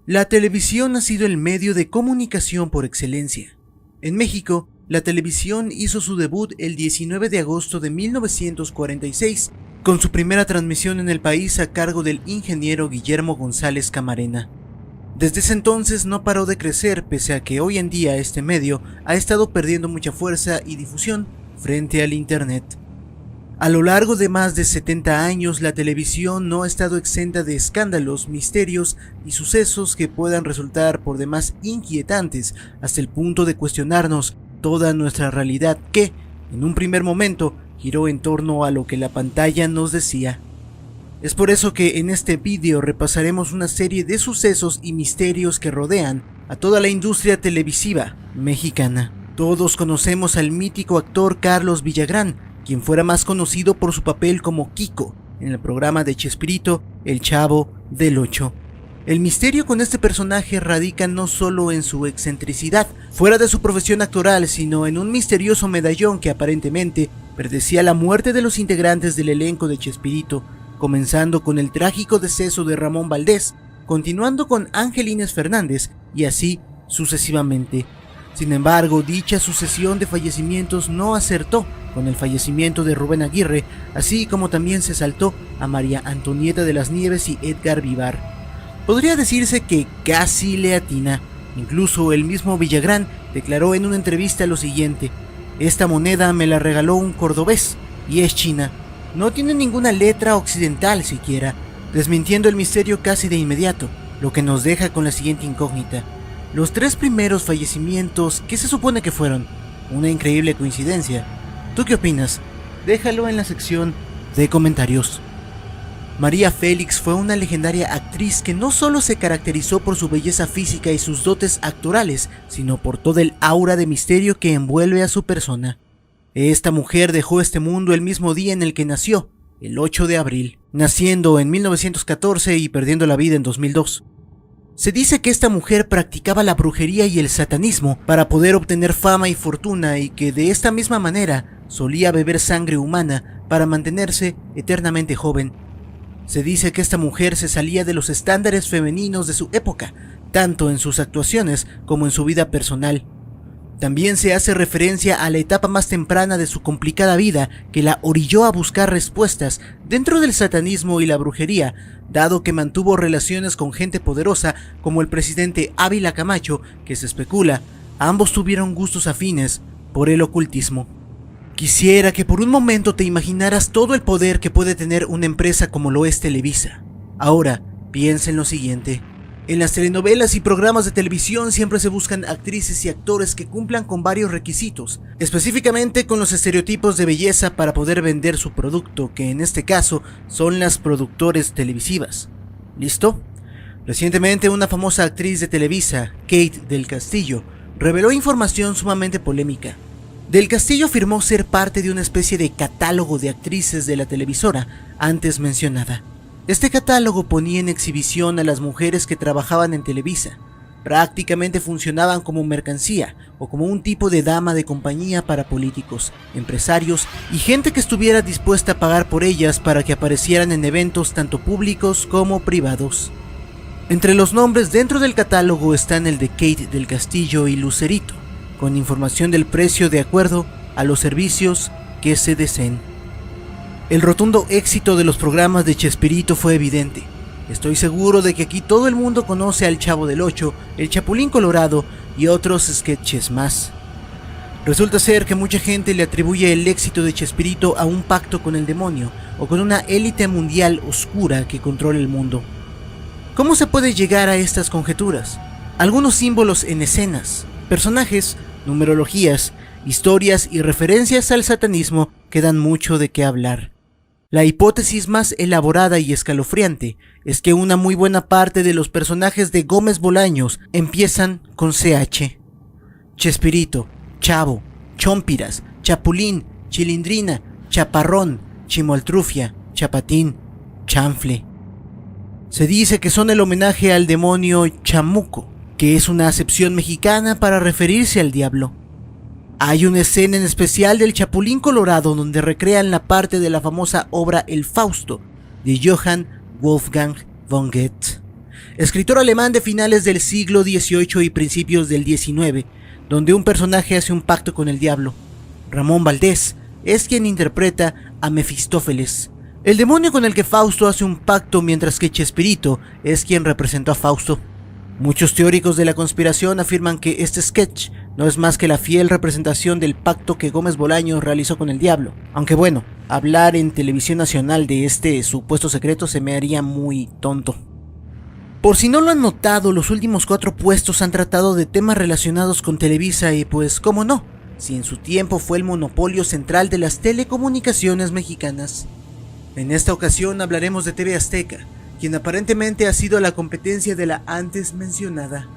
La televisión ha sido el medio de comunicación por excelencia. En México, la televisión hizo su debut el 19 de agosto de 1946, con su primera transmisión en el país a cargo del ingeniero Guillermo González Camarena. Desde ese entonces no paró de crecer, pese a que hoy en día este medio ha estado perdiendo mucha fuerza y difusión frente al Internet. A lo largo de más de 70 años, la televisión no ha estado exenta de escándalos, misterios y sucesos que puedan resultar por demás inquietantes hasta el punto de cuestionarnos toda nuestra realidad que, en un primer momento, giró en torno a lo que la pantalla nos decía. Es por eso que en este vídeo repasaremos una serie de sucesos y misterios que rodean a toda la industria televisiva mexicana. Todos conocemos al mítico actor Carlos Villagrán, quien fuera más conocido por su papel como Kiko en el programa de Chespirito, El Chavo del Ocho. El misterio con este personaje radica no solo en su excentricidad, fuera de su profesión actoral, sino en un misterioso medallón que aparentemente predecía la muerte de los integrantes del elenco de Chespirito, comenzando con el trágico deceso de Ramón Valdés, continuando con Ángel Inés Fernández y así sucesivamente. Sin embargo, dicha sucesión de fallecimientos no acertó con el fallecimiento de Rubén Aguirre, así como también se saltó a María Antonieta de las Nieves y Edgar Vivar. Podría decirse que casi le atina. Incluso el mismo Villagrán declaró en una entrevista lo siguiente: "Esta moneda me la regaló un cordobés y es china. No tiene ninguna letra occidental siquiera", desmintiendo el misterio casi de inmediato, lo que nos deja con la siguiente incógnita. Los 3 primeros fallecimientos, ¿qué se supone que fueron? Una increíble coincidencia. ¿Tú qué opinas? Déjalo en la sección de comentarios. María Félix fue una legendaria actriz que no solo se caracterizó por su belleza física y sus dotes actorales, sino por todo el aura de misterio que envuelve a su persona. Esta mujer dejó este mundo el mismo día en el que nació, el 8 de abril, naciendo en 1914 y perdiendo la vida en 2002. Se dice que esta mujer practicaba la brujería y el satanismo para poder obtener fama y fortuna, y que de esta misma manera solía beber sangre humana para mantenerse eternamente joven. Se dice que esta mujer se salía de los estándares femeninos de su época, tanto en sus actuaciones como en su vida personal. También se hace referencia a la etapa más temprana de su complicada vida que la orilló a buscar respuestas dentro del satanismo y la brujería, dado que mantuvo relaciones con gente poderosa como el presidente Ávila Camacho, que se especula ambos tuvieron gustos afines por el ocultismo. Quisiera que por un momento te imaginaras todo el poder que puede tener una empresa como lo es Televisa. Ahora, piensa en lo siguiente. En las telenovelas y programas de televisión siempre se buscan actrices y actores que cumplan con varios requisitos, específicamente con los estereotipos de belleza para poder vender su producto, que en este caso son las productores televisivas. ¿Listo? Recientemente una famosa actriz de Televisa, Kate del Castillo, reveló información sumamente polémica. Del Castillo afirmó ser parte de una especie de catálogo de actrices de la televisora antes mencionada. Este catálogo ponía en exhibición a las mujeres que trabajaban en Televisa. Prácticamente funcionaban como mercancía o como un tipo de dama de compañía para políticos, empresarios y gente que estuviera dispuesta a pagar por ellas para que aparecieran en eventos tanto públicos como privados. Entre los nombres dentro del catálogo están el de Kate del Castillo y Lucerito, con información del precio de acuerdo a los servicios que se deseen. El rotundo éxito de los programas de Chespirito fue evidente. Estoy seguro de que aquí todo el mundo conoce al Chavo del Ocho, el Chapulín Colorado y otros sketches más. Resulta ser que mucha gente le atribuye el éxito de Chespirito a un pacto con el demonio o con una élite mundial oscura que controla el mundo. ¿Cómo se puede llegar a estas conjeturas? Algunos símbolos en escenas, personajes, numerologías, historias y referencias al satanismo que dan mucho de qué hablar. La hipótesis más elaborada y escalofriante es que una muy buena parte de los personajes de Gómez Bolaños empiezan con CH. Chespirito, Chavo, Chompiras, Chapulín, Chilindrina, Chaparrón, Chimoltrufia, Chapatín, Chanfle. Se dice que son el homenaje al demonio Chamuco, que es una acepción mexicana para referirse al diablo. Hay una escena en especial del Chapulín Colorado donde recrean la parte de la famosa obra El Fausto de Johann Wolfgang von Goethe. escritor alemán de finales del siglo XVIII y principios del XIX, donde un personaje hace un pacto con el diablo. Ramón Valdés es quien interpreta a Mefistófeles, el demonio con el que Fausto hace un pacto, mientras que Chespirito es quien representó a Fausto. Muchos teóricos de la conspiración afirman que este sketch no es más que la fiel representación del pacto que Gómez Bolaños realizó con el diablo, aunque bueno, hablar en televisión nacional de este supuesto secreto se me haría muy tonto. Por si no lo han notado, los últimos 4 puestos han tratado de temas relacionados con Televisa y pues cómo no, si en su tiempo fue el monopolio central de las telecomunicaciones mexicanas. En esta ocasión hablaremos de TV Azteca, quien aparentemente ha sido la competencia de la antes mencionada.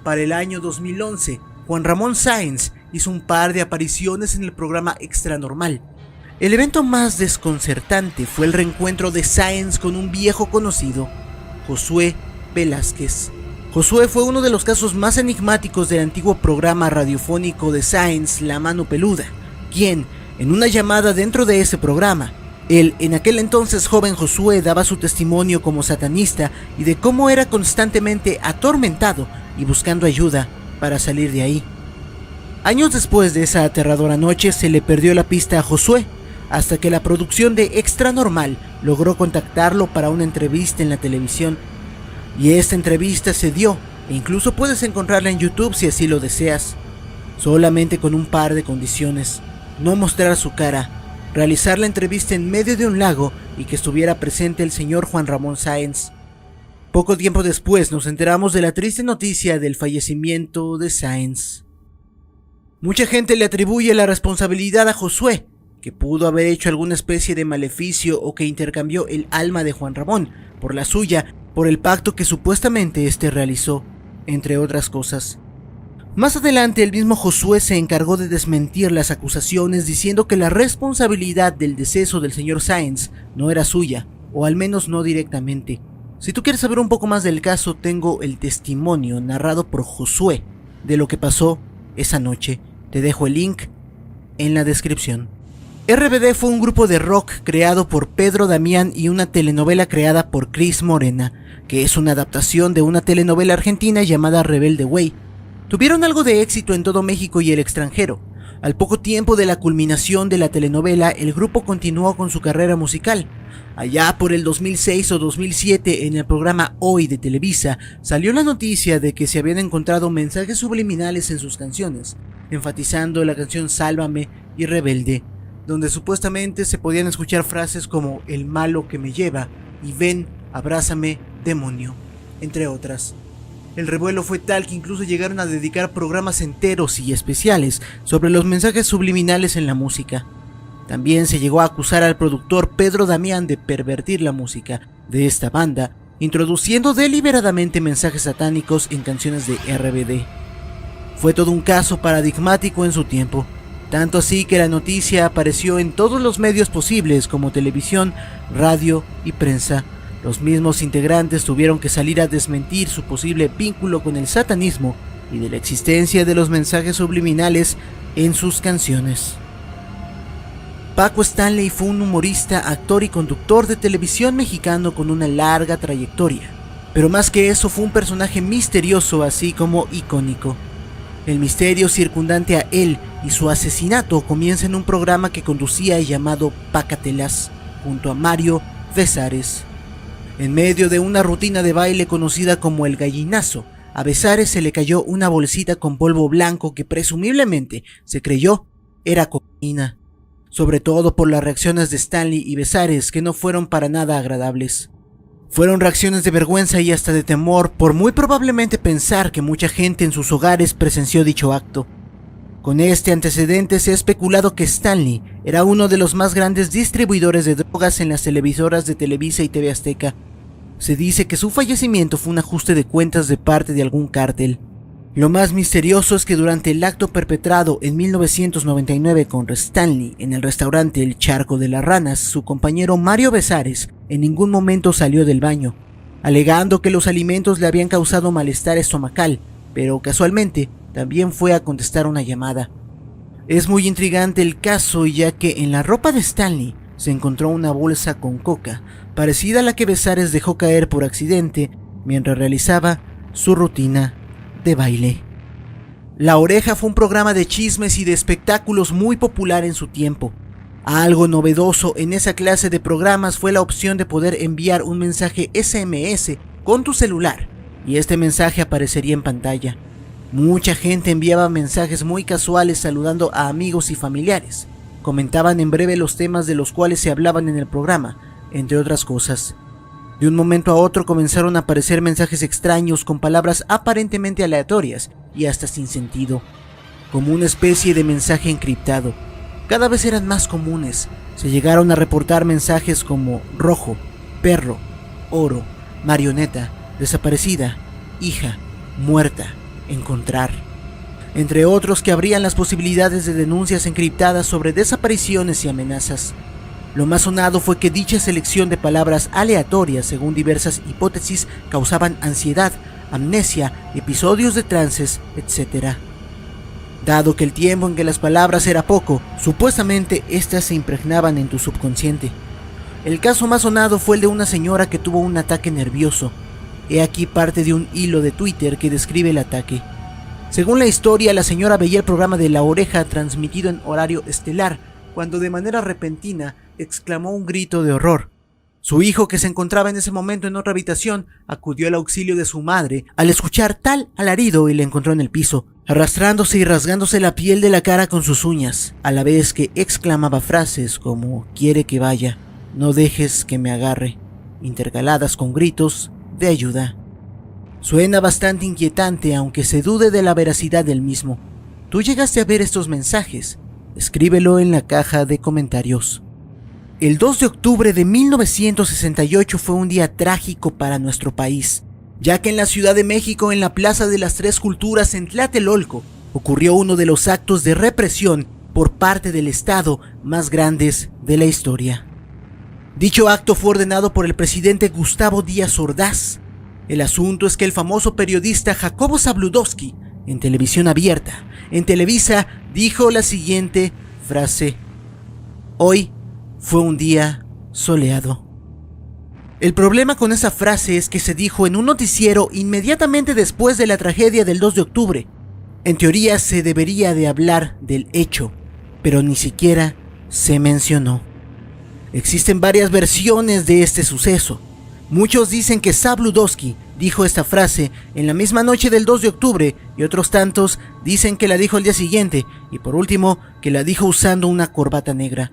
Para el año 2011, Juan Ramón Sáenz hizo un par de apariciones en el programa Extranormal. El evento más desconcertante fue el reencuentro de Sáenz con un viejo conocido, Josué Velázquez. Josué fue uno de los casos más enigmáticos del antiguo programa radiofónico de Sáenz, La Mano Peluda, quien, en una llamada dentro de ese programa, el en aquel entonces joven Josué daba su testimonio como satanista y de cómo era constantemente atormentado y buscando ayuda para salir de ahí. Años después de esa aterradora noche se le perdió la pista a Josué, hasta que la producción de Extranormal logró contactarlo para una entrevista en la televisión. Y esta entrevista se dio, e incluso puedes encontrarla en YouTube si así lo deseas, solamente con un par de condiciones: no mostrar su cara, realizar la entrevista en medio de un lago y que estuviera presente el señor Juan Ramón Sáenz. Poco tiempo después nos enteramos de la triste noticia del fallecimiento de Sáenz. Mucha gente le atribuye la responsabilidad a Josué, que pudo haber hecho alguna especie de maleficio o que intercambió el alma de Juan Ramón por la suya por el pacto que supuestamente éste realizó, entre otras cosas. Más adelante el mismo Josué se encargó de desmentir las acusaciones diciendo que la responsabilidad del deceso del señor Sáenz no era suya, o al menos no directamente. Si tú quieres saber un poco más del caso, tengo el testimonio narrado por Josué de lo que pasó esa noche. Te dejo el link en la descripción. RBD fue un grupo de rock creado por Pedro Damián y una telenovela creada por Cris Morena, que es una adaptación de una telenovela argentina llamada Rebelde Way. Tuvieron algo de éxito en todo México y el extranjero. Al poco tiempo de la culminación de la telenovela, el grupo continuó con su carrera musical. Allá por el 2006 o 2007, en el programa Hoy de Televisa, salió la noticia de que se habían encontrado mensajes subliminales en sus canciones, enfatizando la canción Sálvame y Rebelde, donde supuestamente se podían escuchar frases como "el malo que me lleva" y "ven, abrázame, demonio", entre otras. El revuelo fue tal que incluso llegaron a dedicar programas enteros y especiales sobre los mensajes subliminales en la música. También se llegó a acusar al productor Pedro Damián de pervertir la música de esta banda, introduciendo deliberadamente mensajes satánicos en canciones de RBD. Fue todo un caso paradigmático en su tiempo, tanto así que la noticia apareció en todos los medios posibles como televisión, radio y prensa. Los mismos integrantes tuvieron que salir a desmentir su posible vínculo con el satanismo y de la existencia de los mensajes subliminales en sus canciones. Paco Stanley fue un humorista, actor y conductor de televisión mexicano con una larga trayectoria, pero más que eso fue un personaje misterioso así como icónico. El misterio circundante a él y su asesinato comienza en un programa que conducía llamado Pácatelas, junto a Mario Besares. En medio de una rutina de baile conocida como el gallinazo, a Besares se le cayó una bolsita con polvo blanco que presumiblemente se creyó era cocaína, sobre todo por las reacciones de Stanley y Besares, que no fueron para nada agradables. Fueron reacciones de vergüenza y hasta de temor, por muy probablemente pensar que mucha gente en sus hogares presenció dicho acto. Con este antecedente se ha especulado que Stanley era uno de los más grandes distribuidores de drogas en las televisoras de Televisa y TV Azteca. Se dice que su fallecimiento fue un ajuste de cuentas de parte de algún cártel. Lo más misterioso es que durante el acto perpetrado en 1999 con Stanley en el restaurante El Charco de las Ranas, su compañero Mario Besares en ningún momento salió del baño, alegando que los alimentos le habían causado malestar estomacal, pero casualmente también fue a contestar una llamada. Es muy intrigante el caso, ya que en la ropa de Stanley se encontró una bolsa con coca, parecida a la que Besares dejó caer por accidente, mientras realizaba su rutina de baile. La Oreja fue un programa de chismes y de espectáculos muy popular en su tiempo. Algo novedoso en esa clase de programas fue la opción de poder enviar un mensaje SMS con tu celular y este mensaje aparecería en pantalla. Mucha gente enviaba mensajes muy casuales saludando a amigos y familiares. Comentaban en breve los temas de los cuales se hablaban en el programa, entre otras cosas. De un momento a otro comenzaron a aparecer mensajes extraños con palabras aparentemente aleatorias y hasta sin sentido, como una especie de mensaje encriptado. Cada vez eran más comunes. Se llegaron a reportar mensajes como rojo, perro, oro, marioneta, desaparecida, hija, muerta, encontrar, entre otros que abrían las posibilidades de denuncias encriptadas sobre desapariciones y amenazas. Lo más sonado fue que dicha selección de palabras aleatorias, según diversas hipótesis, causaban ansiedad, amnesia, episodios de trances, etc. Dado que el tiempo en que las palabras era poco, supuestamente estas se impregnaban en tu subconsciente. El caso más sonado fue el de una señora que tuvo un ataque nervioso. He aquí parte de un hilo de Twitter que describe el ataque. Según la historia, la señora veía el programa de La Oreja transmitido en horario estelar, cuando de manera repentina exclamó un grito de horror. Su hijo, que se encontraba en ese momento en otra habitación, acudió al auxilio de su madre al escuchar tal alarido y le encontró en el piso, arrastrándose y rasgándose la piel de la cara con sus uñas, a la vez que exclamaba frases como «quiere que vaya, no dejes que me agarre», intercaladas con gritos de ayuda. Suena bastante inquietante, aunque se dude de la veracidad del mismo. ¿Tú llegaste a ver estos mensajes? Escríbelo en la caja de comentarios. El 2 de octubre de 1968 fue un día trágico para nuestro país, ya que en la Ciudad de México, en la Plaza de las Tres Culturas en Tlatelolco, ocurrió uno de los actos de represión por parte del Estado más grandes de la historia. Dicho acto fue ordenado por el presidente Gustavo Díaz Ordaz. El asunto es que el famoso periodista Jacobo Zabludovsky, en televisión abierta, en Televisa, dijo la siguiente frase: «Hoy fue un día soleado». El problema con esa frase es que se dijo en un noticiero inmediatamente después de la tragedia del 2 de octubre. En teoría se debería de hablar del hecho, pero ni siquiera se mencionó. Existen varias versiones de este suceso. Muchos dicen que Zabludovsky dijo esta frase en la misma noche del 2 de octubre y otros tantos dicen que la dijo al día siguiente y por último que la dijo usando una corbata negra.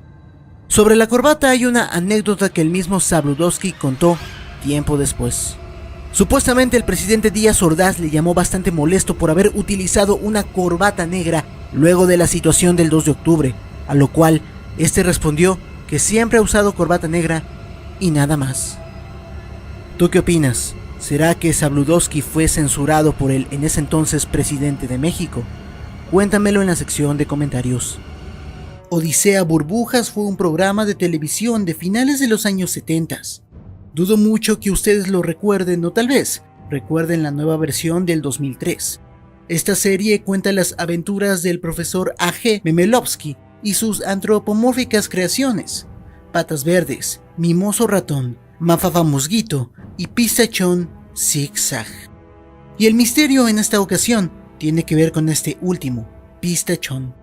Sobre la corbata hay una anécdota que el mismo Zabludovsky contó tiempo después. Supuestamente el presidente Díaz Ordaz le llamó bastante molesto por haber utilizado una corbata negra luego de la situación del 2 de octubre, a lo cual este respondió que siempre ha usado corbata negra y nada más. ¿Tú qué opinas? ¿Será que Zabludovsky fue censurado por el en ese entonces presidente de México? Cuéntamelo en la sección de comentarios. Odisea Burbujas fue un programa de televisión de finales de los años 70. Dudo mucho que ustedes lo recuerden o tal vez recuerden la nueva versión del 2003. Esta serie cuenta las aventuras del profesor A.G. Memelovsky y sus antropomórficas creaciones: Patas Verdes, Mimoso Ratón, Mafafa Mosquito y Pistachón Zigzag. Y el misterio en esta ocasión tiene que ver con este último, Pistachón.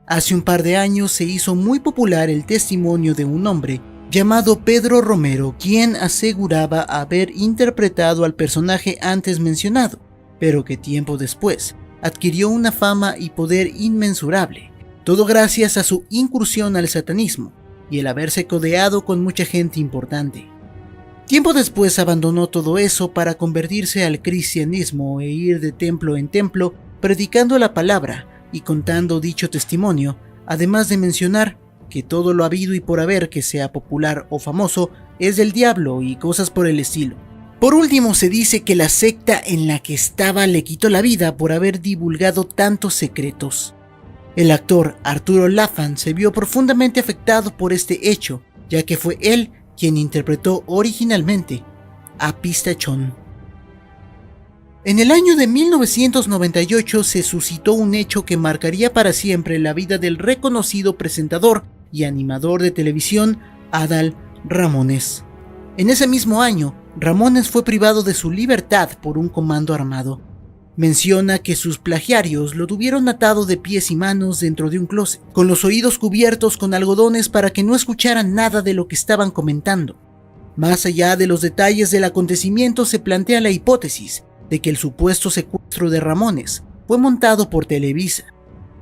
Hace un par de años se hizo muy popular el testimonio de un hombre llamado Pedro Romero, quien aseguraba haber interpretado al personaje antes mencionado, pero que tiempo después adquirió una fama y poder inmensurable, todo gracias a su incursión al satanismo y el haberse codeado con mucha gente importante. Tiempo después abandonó todo eso para convertirse al cristianismo e ir de templo en templo predicando la palabra y contando dicho testimonio, además de mencionar que todo lo habido y por haber que sea popular o famoso es del diablo y cosas por el estilo. Por último, se dice que la secta en la que estaba le quitó la vida por haber divulgado tantos secretos. El actor Arturo Lafan se vio profundamente afectado por este hecho, ya que fue él quien interpretó originalmente a Pistachón. En el año de 1998 se suscitó un hecho que marcaría para siempre la vida del reconocido presentador y animador de televisión Adal Ramones. En ese mismo año, Ramones fue privado de su libertad por un comando armado. Menciona que sus plagiarios lo tuvieron atado de pies y manos dentro de un closet, con los oídos cubiertos con algodones para que no escucharan nada de lo que estaban comentando. Más allá de los detalles del acontecimiento, se plantea la hipótesis de que el supuesto secuestro de Ramones fue montado por Televisa.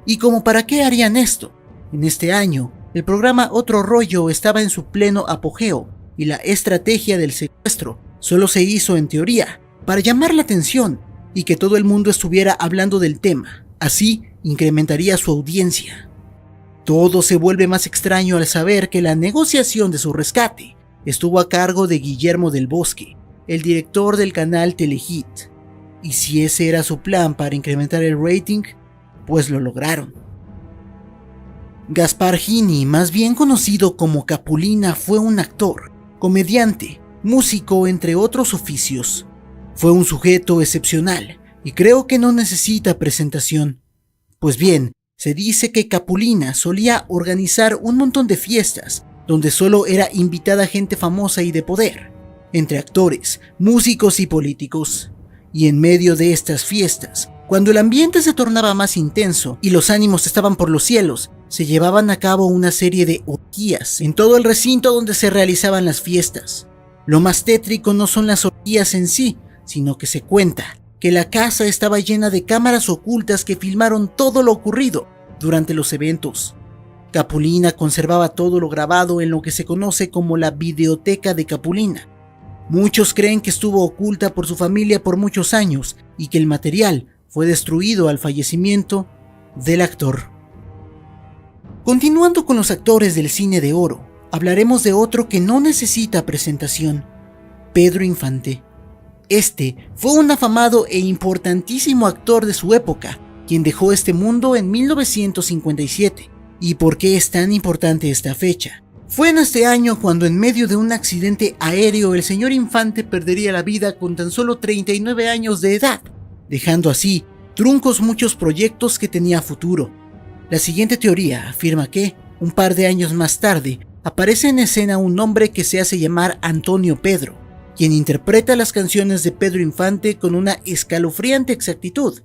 ¿Y como para qué harían esto? En este año, el programa Otro Rollo estaba en su pleno apogeo y la estrategia del secuestro solo se hizo en teoría para llamar la atención y que todo el mundo estuviera hablando del tema. Así incrementaría su audiencia. Todo se vuelve más extraño al saber que la negociación de su rescate estuvo a cargo de Guillermo del Bosque, el director del canal Telehit. Y si ese era su plan para incrementar el rating, pues lo lograron. Gaspar Gini, más bien conocido como Capulina, fue un actor, comediante, músico, entre otros oficios. Fue un sujeto excepcional y creo que no necesita presentación. Pues bien, se dice que Capulina solía organizar un montón de fiestas donde solo era invitada gente famosa y de poder, entre actores, músicos y políticos. Y en medio de estas fiestas, cuando el ambiente se tornaba más intenso y los ánimos estaban por los cielos, se llevaban a cabo una serie de orgías en todo el recinto donde se realizaban las fiestas. Lo más tétrico no son las orgías en sí, sino que se cuenta que la casa estaba llena de cámaras ocultas que filmaron todo lo ocurrido durante los eventos. Capulina conservaba todo lo grabado en lo que se conoce como la videoteca de Capulina. Muchos creen que estuvo oculta por su familia por muchos años y que el material fue destruido al fallecimiento del actor. Continuando con los actores del cine de oro, hablaremos de otro que no necesita presentación: Pedro Infante. Este fue un afamado e importantísimo actor de su época, quien dejó este mundo en 1957. ¿Y por qué es tan importante esta fecha? Fue en este año cuando, en medio de un accidente aéreo, el señor Infante perdería la vida con tan solo 39 años de edad, dejando así truncos muchos proyectos que tenía a futuro. La siguiente teoría afirma que, un par de años más tarde, aparece en escena un hombre que se hace llamar Antonio Pedro, quien interpreta las canciones de Pedro Infante con una escalofriante exactitud,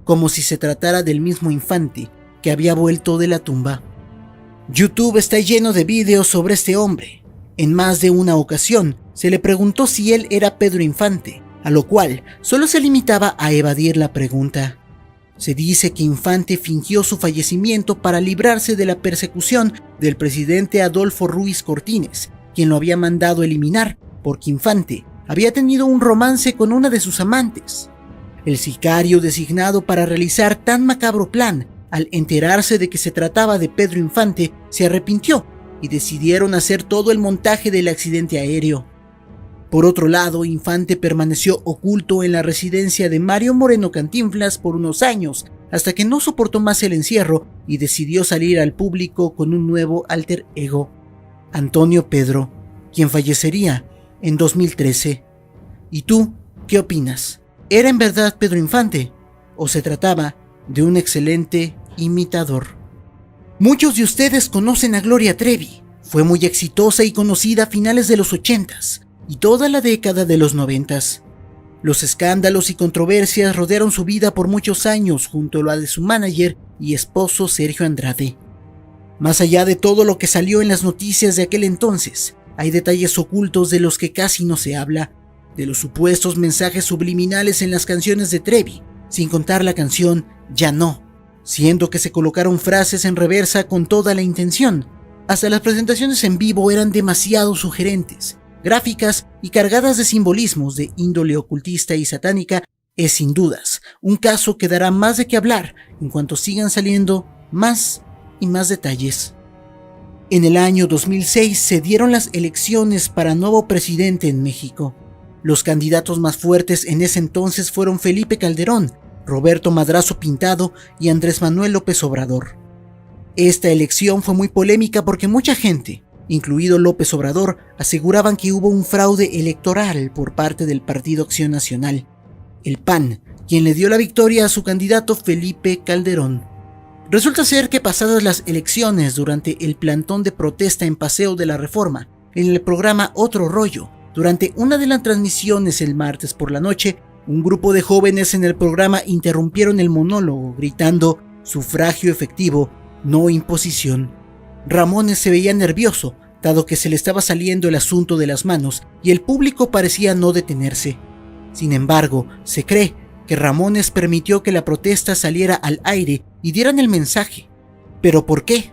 como si se tratara del mismo Infante que había vuelto de la tumba. YouTube está lleno de videos sobre este hombre. En más de una ocasión se le preguntó si él era Pedro Infante, a lo cual solo se limitaba a evadir la pregunta. Se dice que Infante fingió su fallecimiento para librarse de la persecución del presidente Adolfo Ruiz Cortines, quien lo había mandado eliminar porque Infante había tenido un romance con una de sus amantes. El sicario designado para realizar tan macabro plan, al enterarse de que se trataba de Pedro Infante, se arrepintió y decidieron hacer todo el montaje del accidente aéreo. Por otro lado, Infante permaneció oculto en la residencia de Mario Moreno Cantinflas por unos años, hasta que no soportó más el encierro y decidió salir al público con un nuevo alter ego, Antonio Pedro, quien fallecería en 2013. ¿Y tú qué opinas? ¿Era en verdad Pedro Infante o se trataba de un excelente imitador? Muchos de ustedes conocen a Gloria Trevi. Fue muy exitosa y conocida a finales de los 80s y toda la década de los 90s. Los escándalos y controversias rodearon su vida por muchos años junto a la de su manager y esposo Sergio Andrade. Más allá de todo lo que salió en las noticias de aquel entonces, hay detalles ocultos de los que casi no se habla, de los supuestos mensajes subliminales en las canciones de Trevi, sin contar la canción Ya No, siendo que se colocaron frases en reversa con toda la intención. Hasta las presentaciones en vivo eran demasiado sugerentes, gráficas y cargadas de simbolismos de índole ocultista y satánica. Es sin dudas un caso que dará más de qué hablar en cuanto sigan saliendo más y más detalles. En el año 2006 se dieron las elecciones para nuevo presidente en México. Los candidatos más fuertes en ese entonces fueron Felipe Calderón, Roberto Madrazo Pintado y Andrés Manuel López Obrador. Esta elección fue muy polémica porque mucha gente, incluido López Obrador, aseguraban que hubo un fraude electoral por parte del Partido Acción Nacional, el PAN, quien le dio la victoria a su candidato Felipe Calderón. Resulta ser que pasadas las elecciones, durante el plantón de protesta en Paseo de la Reforma, en el programa Otro Rollo, Durante una de las transmisiones el martes por la noche, un grupo de jóvenes en el programa interrumpieron el monólogo gritando sufragio efectivo, no imposición. Ramones se veía nervioso, dado que se le estaba saliendo el asunto de las manos y el público parecía no detenerse. Sin embargo, se cree que Ramones permitió que la protesta saliera al aire y dieran el mensaje. ¿Pero por qué?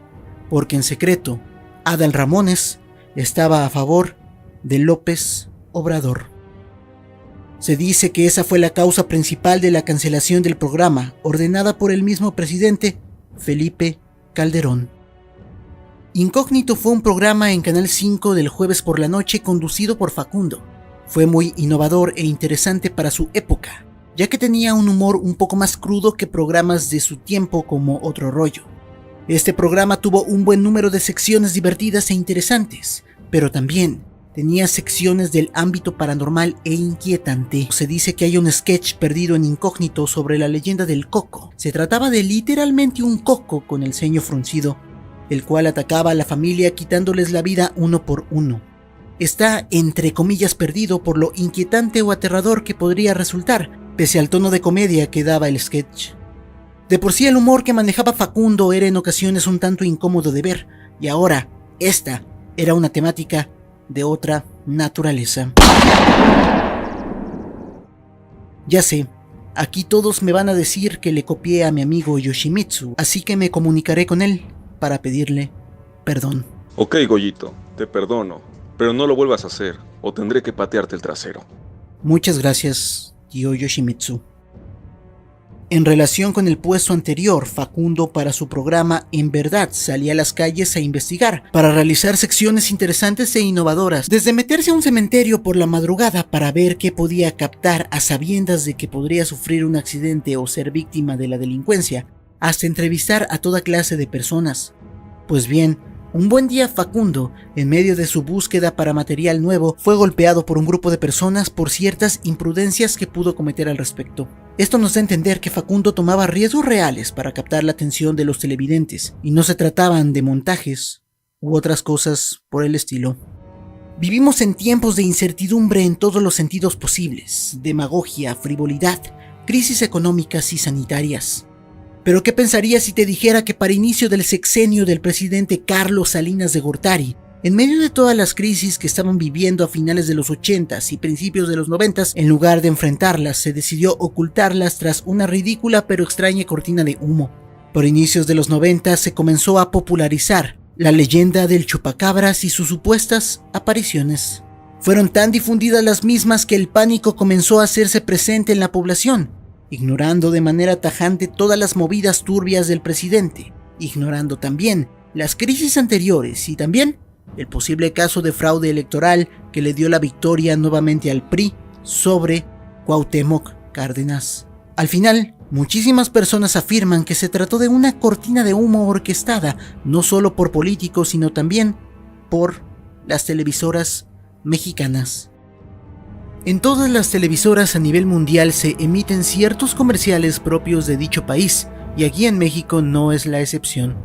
Porque en secreto, Adal Ramones estaba a favor de López Obrador. Se dice que esa fue la causa principal de la cancelación del programa, ordenada por el mismo presidente, Felipe Calderón. Incógnito fue un programa en Canal 5 del jueves por la noche conducido por Facundo. Fue muy innovador e interesante para su época, ya que tenía un humor un poco más crudo que programas de su tiempo como Otro Rollo. Este programa tuvo un buen número de secciones divertidas e interesantes, pero también tenía secciones del ámbito paranormal e inquietante. Se dice que hay un sketch perdido en Incógnito sobre la leyenda del coco. Se trataba de literalmente un coco con el ceño fruncido, el cual atacaba a la familia quitándoles la vida uno por uno. Está entre comillas perdido por lo inquietante o aterrador que podría resultar, pese al tono de comedia que daba el sketch. De por sí el humor que manejaba Facundo era en ocasiones un tanto incómodo de ver, y ahora esta era una temática de otra naturaleza. Ya sé, aquí todos me van a decir que le copié a mi amigo Yoshimitsu, así que me comunicaré con él para pedirle perdón. Ok, Goyito, te perdono, pero no lo vuelvas a hacer, o tendré que patearte el trasero. Muchas gracias, tío Yoshimitsu. En relación con el puesto anterior, Facundo para su programa En Verdad salía a las calles a investigar, para realizar secciones interesantes e innovadoras, desde meterse a un cementerio por la madrugada para ver qué podía captar a sabiendas de que podría sufrir un accidente o ser víctima de la delincuencia, hasta entrevistar a toda clase de personas. Pues bien, un buen día Facundo, en medio de su búsqueda para material nuevo, fue golpeado por un grupo de personas por ciertas imprudencias que pudo cometer al respecto. Esto nos da a entender que Facundo tomaba riesgos reales para captar la atención de los televidentes, y no se trataban de montajes u otras cosas por el estilo. Vivimos en tiempos de incertidumbre en todos los sentidos posibles, demagogia, frivolidad, crisis económicas y sanitarias. Pero ¿qué pensarías si te dijera que para inicio del sexenio del presidente Carlos Salinas de Gortari, en medio de todas las crisis que estaban viviendo a finales de los 80s y principios de los 90s, en lugar de enfrentarlas, se decidió ocultarlas tras una ridícula pero extraña cortina de humo? Por inicios de los 90s se comenzó a popularizar la leyenda del chupacabras y sus supuestas apariciones. Fueron tan difundidas las mismas que el pánico comenzó a hacerse presente en la población, ignorando de manera tajante todas las movidas turbias del presidente, ignorando también las crisis anteriores y también el posible caso de fraude electoral que le dio la victoria nuevamente al PRI sobre Cuauhtémoc Cárdenas. Al final, muchísimas personas afirman que se trató de una cortina de humo orquestada no solo por políticos sino también por las televisoras mexicanas. En todas las televisoras a nivel mundial se emiten ciertos comerciales propios de dicho país, y aquí en México no es la excepción.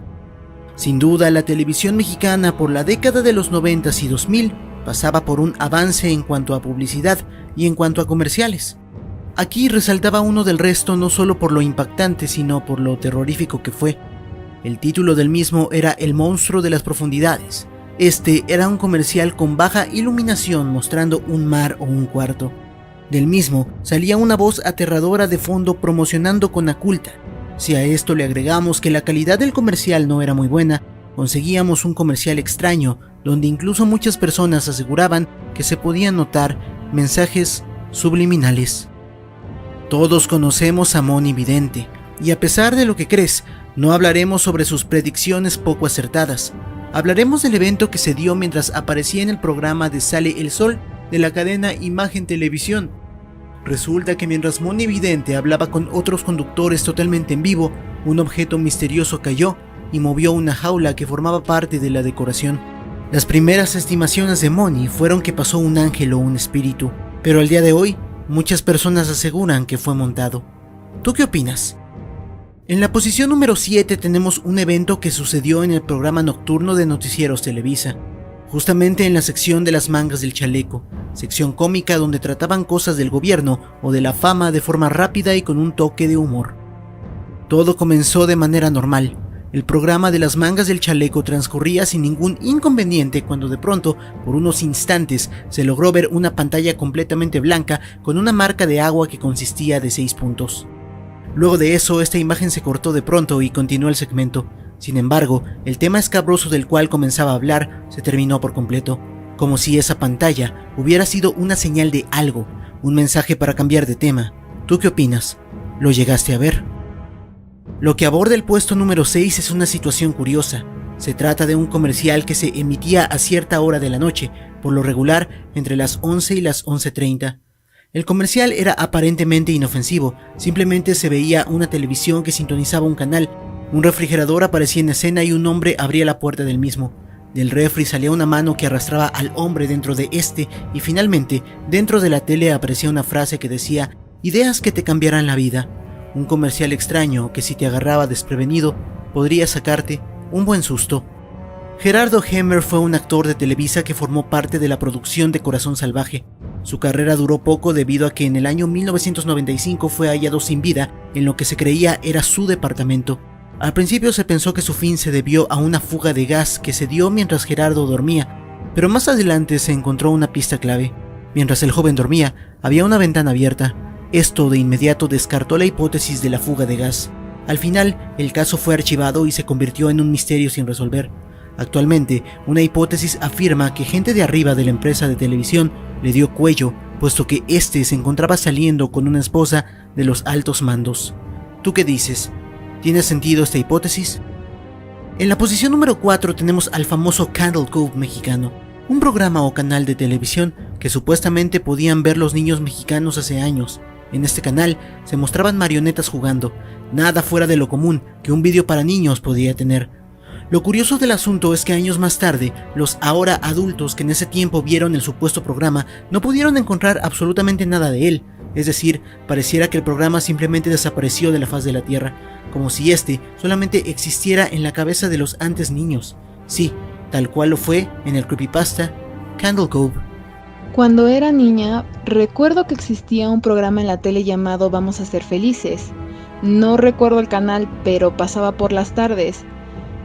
Sin duda, la televisión mexicana por la década de los 90s y 2000 pasaba por un avance en cuanto a publicidad y en cuanto a comerciales. Aquí resaltaba uno del resto no solo por lo impactante, sino por lo terrorífico que fue. El título del mismo era El monstruo de las profundidades. Este era un comercial con baja iluminación mostrando un mar o un cuarto. Del mismo salía una voz aterradora de fondo promocionando Conaculta. Si a esto le agregamos que la calidad del comercial no era muy buena, conseguíamos un comercial extraño, donde incluso muchas personas aseguraban que se podían notar mensajes subliminales. Todos conocemos a Moni Vidente, y a pesar de lo que crees, no hablaremos sobre sus predicciones poco acertadas. Hablaremos del evento que se dio mientras aparecía en el programa de Sale el Sol de la cadena Imagen Televisión. Resulta que mientras Moni Vidente hablaba con otros conductores totalmente en vivo, un objeto misterioso cayó y movió una jaula que formaba parte de la decoración. Las primeras estimaciones de Moni fueron que pasó un ángel o un espíritu, pero al día de hoy, muchas personas aseguran que fue montado. ¿Tú qué opinas? En la posición número 7 tenemos un evento que sucedió en el programa nocturno de Noticieros Televisa. justamente en la sección de las mangas del chaleco, sección cómica donde trataban cosas del gobierno o de la fama de forma rápida y con un toque de humor. Todo comenzó de manera normal. El programa de las mangas del chaleco transcurría sin ningún inconveniente cuando de pronto, por unos instantes, se logró ver una pantalla completamente blanca con una marca de agua que consistía de 6 puntos. Luego de eso, esta imagen se cortó de pronto y continuó el segmento. Sin embargo, el tema escabroso del cual comenzaba a hablar se terminó por completo, como si esa pantalla hubiera sido una señal de algo, un mensaje para cambiar de tema. ¿Tú qué opinas? ¿Lo llegaste a ver? Lo que aborda el puesto número 6 es una situación curiosa. Se trata de un comercial que se emitía a cierta hora de la noche, por lo regular entre las 11 y las 11:30. El comercial era aparentemente inofensivo, simplemente se veía una televisión que sintonizaba un canal, un refrigerador aparecía en escena y un hombre abría la puerta del mismo. Del refri salía una mano que arrastraba al hombre dentro de este y finalmente, dentro de la tele aparecía una frase que decía «Ideas que te cambiarán la vida». Un comercial extraño que si te agarraba desprevenido, podría sacarte un buen susto. Gerardo Hemmer fue un actor de Televisa que formó parte de la producción de Corazón Salvaje. Su carrera duró poco debido a que en el año 1995 fue hallado sin vida en lo que se creía era su departamento. Al principio se pensó que su fin se debió a una fuga de gas que se dio mientras Gerardo dormía, pero más adelante se encontró una pista clave. Mientras el joven dormía, había una ventana abierta. Esto de inmediato descartó la hipótesis de la fuga de gas. Al final, el caso fue archivado y se convirtió en un misterio sin resolver. Actualmente, una hipótesis afirma que gente de arriba de la empresa de televisión le dio cuello, puesto que éste se encontraba saliendo con una esposa de los altos mandos. ¿Tú qué dices? ¿Tiene sentido esta hipótesis? En la posición número 4 tenemos al famoso Candle Cove mexicano, un programa o canal de televisión que supuestamente podían ver los niños mexicanos hace años. En este canal se mostraban marionetas jugando, nada fuera de lo común que un vídeo para niños podía tener. Lo curioso del asunto es que años más tarde, los ahora adultos que en ese tiempo vieron el supuesto programa no pudieron encontrar absolutamente nada de él, es decir, pareciera que el programa simplemente desapareció de la faz de la tierra, como si este solamente existiera en la cabeza de los antes niños. Sí, tal cual lo fue en el creepypasta Candle Cove. Cuando era niña, recuerdo que existía un programa en la tele llamado Vamos a ser felices. No recuerdo el canal, pero pasaba por las tardes.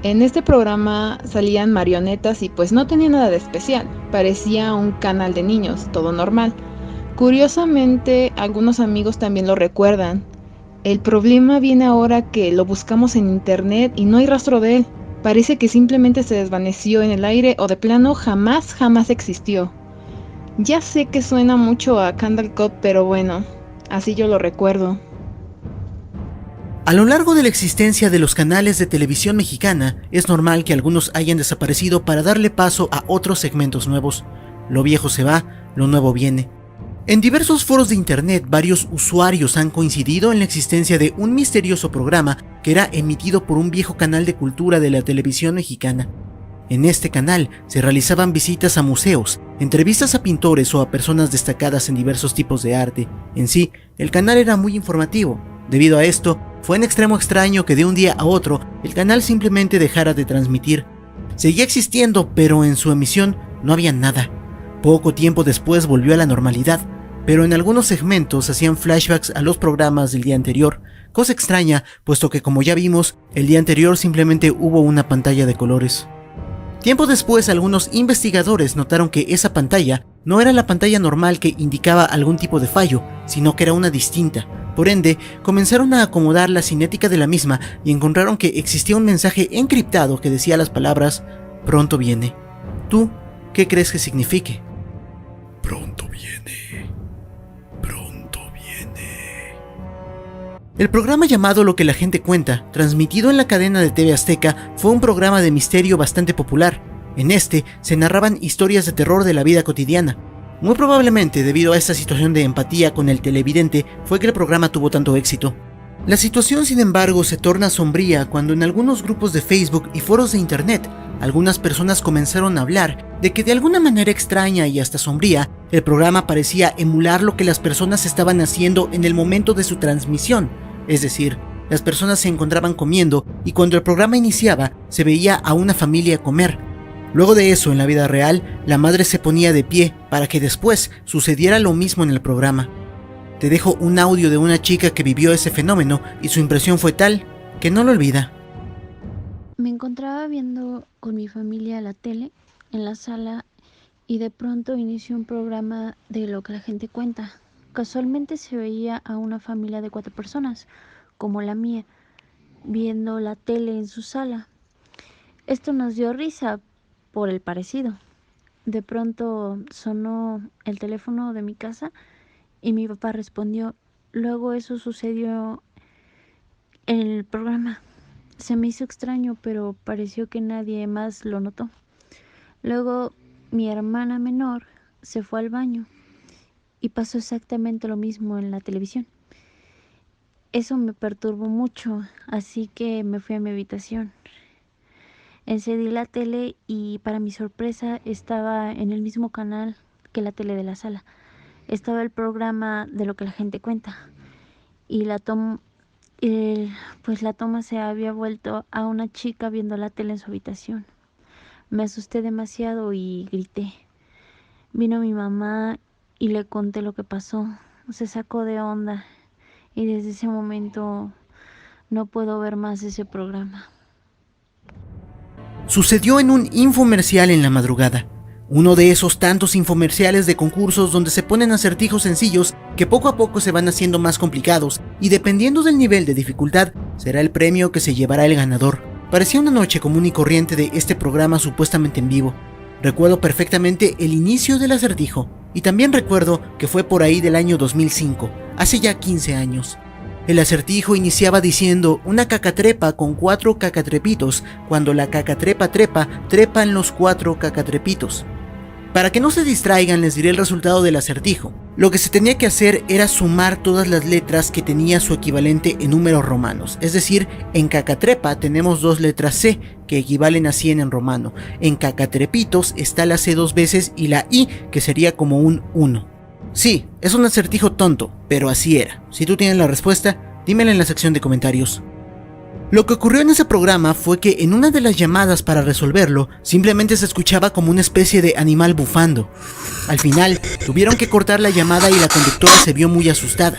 En este programa salían marionetas y pues no tenía nada de especial. Parecía un canal de niños, todo normal. Curiosamente, algunos amigos también lo recuerdan. El problema viene ahora que lo buscamos en internet y no hay rastro de él. Parece que simplemente se desvaneció en el aire o de plano jamás existió. Ya sé que suena mucho a Candle Cove, pero bueno, así yo lo recuerdo. A lo largo de la existencia de los canales de televisión mexicana, es normal que algunos hayan desaparecido para darle paso a otros segmentos nuevos. Lo viejo se va, lo nuevo viene. En diversos foros de internet, varios usuarios han coincidido en la existencia de un misterioso programa que era emitido por un viejo canal de cultura de la televisión mexicana. En este canal se realizaban visitas a museos, entrevistas a pintores o a personas destacadas en diversos tipos de arte. En sí, el canal era muy informativo. Debido a esto, fue en extremo extraño que de un día a otro el canal simplemente dejara de transmitir. Seguía existiendo, pero en su emisión no había nada. Poco tiempo después volvió a la normalidad, pero en algunos segmentos hacían flashbacks a los programas del día anterior, cosa extraña, puesto que como ya vimos, el día anterior simplemente hubo una pantalla de colores. Tiempo después, algunos investigadores notaron que esa pantalla no era la pantalla normal que indicaba algún tipo de fallo, sino que era una distinta. Por ende, comenzaron a acomodar la cinética de la misma y encontraron que existía un mensaje encriptado que decía las palabras «Pronto viene». ¿Tú qué crees que signifique? Pronto viene. Pronto viene. El programa llamado Lo que la gente cuenta, transmitido en la cadena de TV Azteca, fue un programa de misterio bastante popular. En este se narraban historias de terror de la vida cotidiana. Muy probablemente debido a esta situación de empatía con el televidente fue que el programa tuvo tanto éxito. La situación, sin embargo, se torna sombría cuando en algunos grupos de Facebook y foros de internet, algunas personas comenzaron a hablar de que de alguna manera extraña y hasta sombría, el programa parecía emular lo que las personas estaban haciendo en el momento de su transmisión. Es decir, las personas se encontraban comiendo y cuando el programa iniciaba se veía a una familia comer. Luego de eso, en la vida real, la madre se ponía de pie para que después sucediera lo mismo en el programa. Te dejo un audio de una chica que vivió ese fenómeno y su impresión fue tal que no lo olvida. Me encontraba viendo con mi familia la tele en la sala y de pronto inició un programa de lo que la gente cuenta. Casualmente se veía a una familia de 4 personas, como la mía, viendo la tele en su sala. Esto nos dio risa por el parecido. De pronto sonó el teléfono de mi casa y mi papá respondió. Luego eso sucedió en el programa. Se me hizo extraño, pero pareció que nadie más lo notó. Luego mi hermana menor se fue al baño y pasó exactamente lo mismo en la televisión. Eso me perturbó mucho, así que me fui a mi habitación. Encendí la tele y para mi sorpresa estaba en el mismo canal que la tele de la sala. Estaba el programa de lo que la gente cuenta y la toma se había vuelto a una chica viendo la tele en su habitación. Me asusté demasiado y grité. Vino mi mamá y le conté lo que pasó. Se sacó de onda y desde ese momento no puedo ver más ese programa. Sucedió en un infomercial en la madrugada. Uno de esos tantos infomerciales de concursos donde se ponen acertijos sencillos que poco a poco se van haciendo más complicados y dependiendo del nivel de dificultad será el premio que se llevará el ganador. Parecía una noche común y corriente de este programa supuestamente en vivo. Recuerdo perfectamente el inicio del acertijo y también recuerdo que fue por ahí del año 2005, hace ya 15 años. El acertijo iniciaba diciendo una cacatrepa con 4 cacatrepitos, cuando la cacatrepa trepa, trepan los 4 cacatrepitos. Para que no se distraigan les diré el resultado del acertijo. Lo que se tenía que hacer era sumar todas las letras que tenía su equivalente en números romanos. Es decir, en cacatrepa tenemos 2 letras C que equivalen a 100 en romano. En cacatrepitos está la C 2 veces y la I que sería como un 1. Sí, es un acertijo tonto, pero así era. Si tú tienes la respuesta, dímela en la sección de comentarios. Lo que ocurrió en ese programa fue que en una de las llamadas para resolverlo, simplemente se escuchaba como una especie de animal bufando. Al final, tuvieron que cortar la llamada y la conductora se vio muy asustada.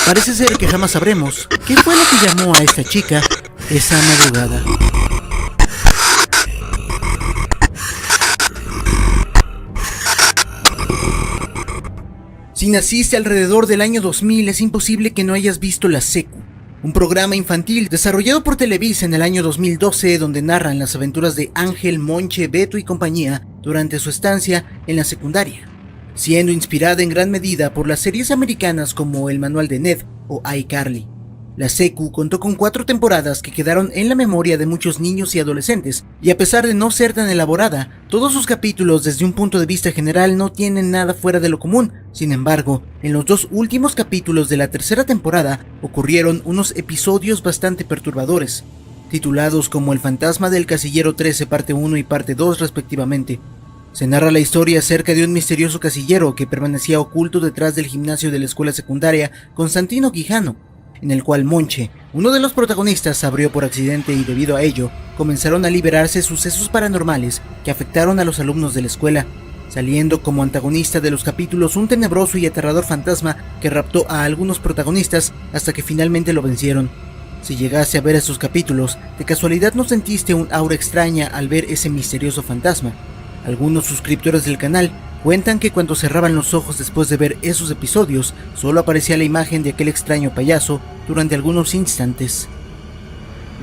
Parece ser que jamás sabremos qué fue lo que llamó a esta chica esa madrugada. Si naciste alrededor del año 2000, es imposible que no hayas visto La Secu, un programa infantil desarrollado por Televisa en el año 2012 donde narran las aventuras de Ángel, Monche, Beto y compañía durante su estancia en la secundaria, siendo inspirada en gran medida por las series americanas como El Manual de Ned o iCarly. La Secu contó con 4 temporadas que quedaron en la memoria de muchos niños y adolescentes, y a pesar de no ser tan elaborada, todos sus capítulos desde un punto de vista general no tienen nada fuera de lo común. Sin embargo, en los 2 últimos capítulos de la tercera temporada ocurrieron unos episodios bastante perturbadores, titulados como El fantasma del casillero 13 parte 1 y parte 2 respectivamente. Se narra la historia acerca de un misterioso casillero que permanecía oculto detrás del gimnasio de la escuela secundaria Constantino Quijano, en el cual Monche, uno de los protagonistas, abrió por accidente y debido a ello comenzaron a liberarse sucesos paranormales que afectaron a los alumnos de la escuela, saliendo como antagonista de los capítulos un tenebroso y aterrador fantasma que raptó a algunos protagonistas hasta que finalmente lo vencieron. Si llegaste a ver esos capítulos, ¿de casualidad no sentiste un aura extraña al ver ese misterioso fantasma? Algunos suscriptores del canal cuentan que cuando cerraban los ojos después de ver esos episodios, solo aparecía la imagen de aquel extraño payaso durante algunos instantes.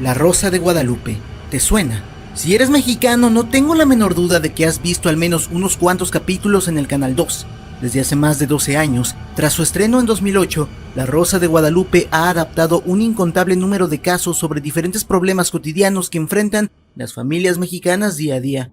La Rosa de Guadalupe, ¿te suena? Si eres mexicano, no tengo la menor duda de que has visto al menos unos cuantos capítulos en el Canal 2. Desde hace más de 12 años, tras su estreno en 2008, La Rosa de Guadalupe ha adaptado un incontable número de casos sobre diferentes problemas cotidianos que enfrentan las familias mexicanas día a día.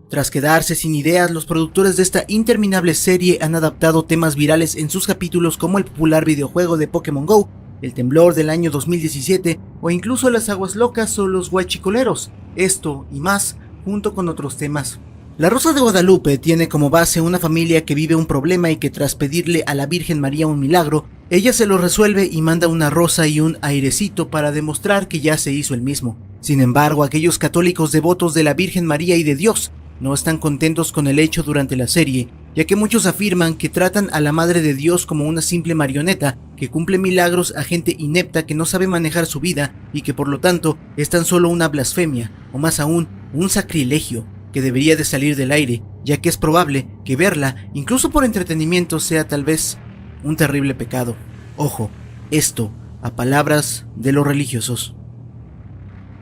Tras quedarse sin ideas, los productores de esta interminable serie han adaptado temas virales en sus capítulos como el popular videojuego de Pokémon GO, el temblor del año 2017 o incluso las aguas locas o los huachicoleros, esto y más junto con otros temas. La Rosa de Guadalupe tiene como base una familia que vive un problema y que tras pedirle a la Virgen María un milagro, ella se lo resuelve y manda una rosa y un airecito para demostrar que ya se hizo el mismo. Sin embargo, aquellos católicos devotos de la Virgen María y de Dios no están contentos con el hecho durante la serie, ya que muchos afirman que tratan a la Madre de Dios como una simple marioneta que cumple milagros a gente inepta que no sabe manejar su vida y que por lo tanto es tan solo una blasfemia, o más aún, un sacrilegio, que debería de salir del aire, ya que es probable que verla, incluso por entretenimiento, sea tal vez un terrible pecado. Ojo, esto a palabras de los religiosos.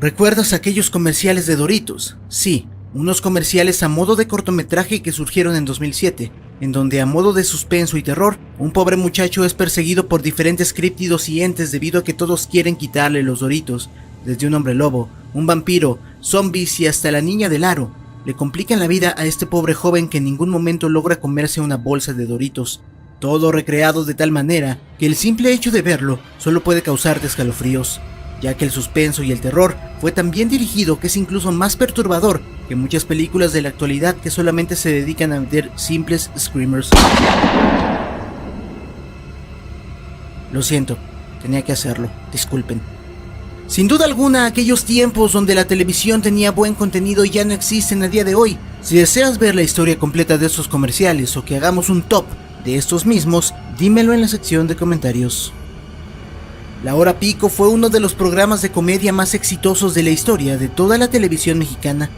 ¿Recuerdas aquellos comerciales de Doritos? Sí, unos comerciales a modo de cortometraje que surgieron en 2007, en donde a modo de suspenso y terror, un pobre muchacho es perseguido por diferentes críptidos y entes debido a que todos quieren quitarle los Doritos, desde un hombre lobo, un vampiro, zombies y hasta la niña del aro. Le complican la vida a este pobre joven que en ningún momento logra comerse una bolsa de Doritos, todo recreado de tal manera que el simple hecho de verlo solo puede causarte escalofríos, ya que el suspenso y el terror fue tan bien dirigido que es incluso más perturbador que muchas películas de la actualidad que solamente se dedican a meter simples screamers. Lo siento, tenía que hacerlo, disculpen. Sin duda alguna, aquellos tiempos donde la televisión tenía buen contenido ya no existen a día de hoy. Si deseas ver la historia completa de estos comerciales o que hagamos un top de estos mismos, dímelo en la sección de comentarios. La Hora Pico fue uno de los programas de comedia más exitosos de la historia de toda la televisión mexicana,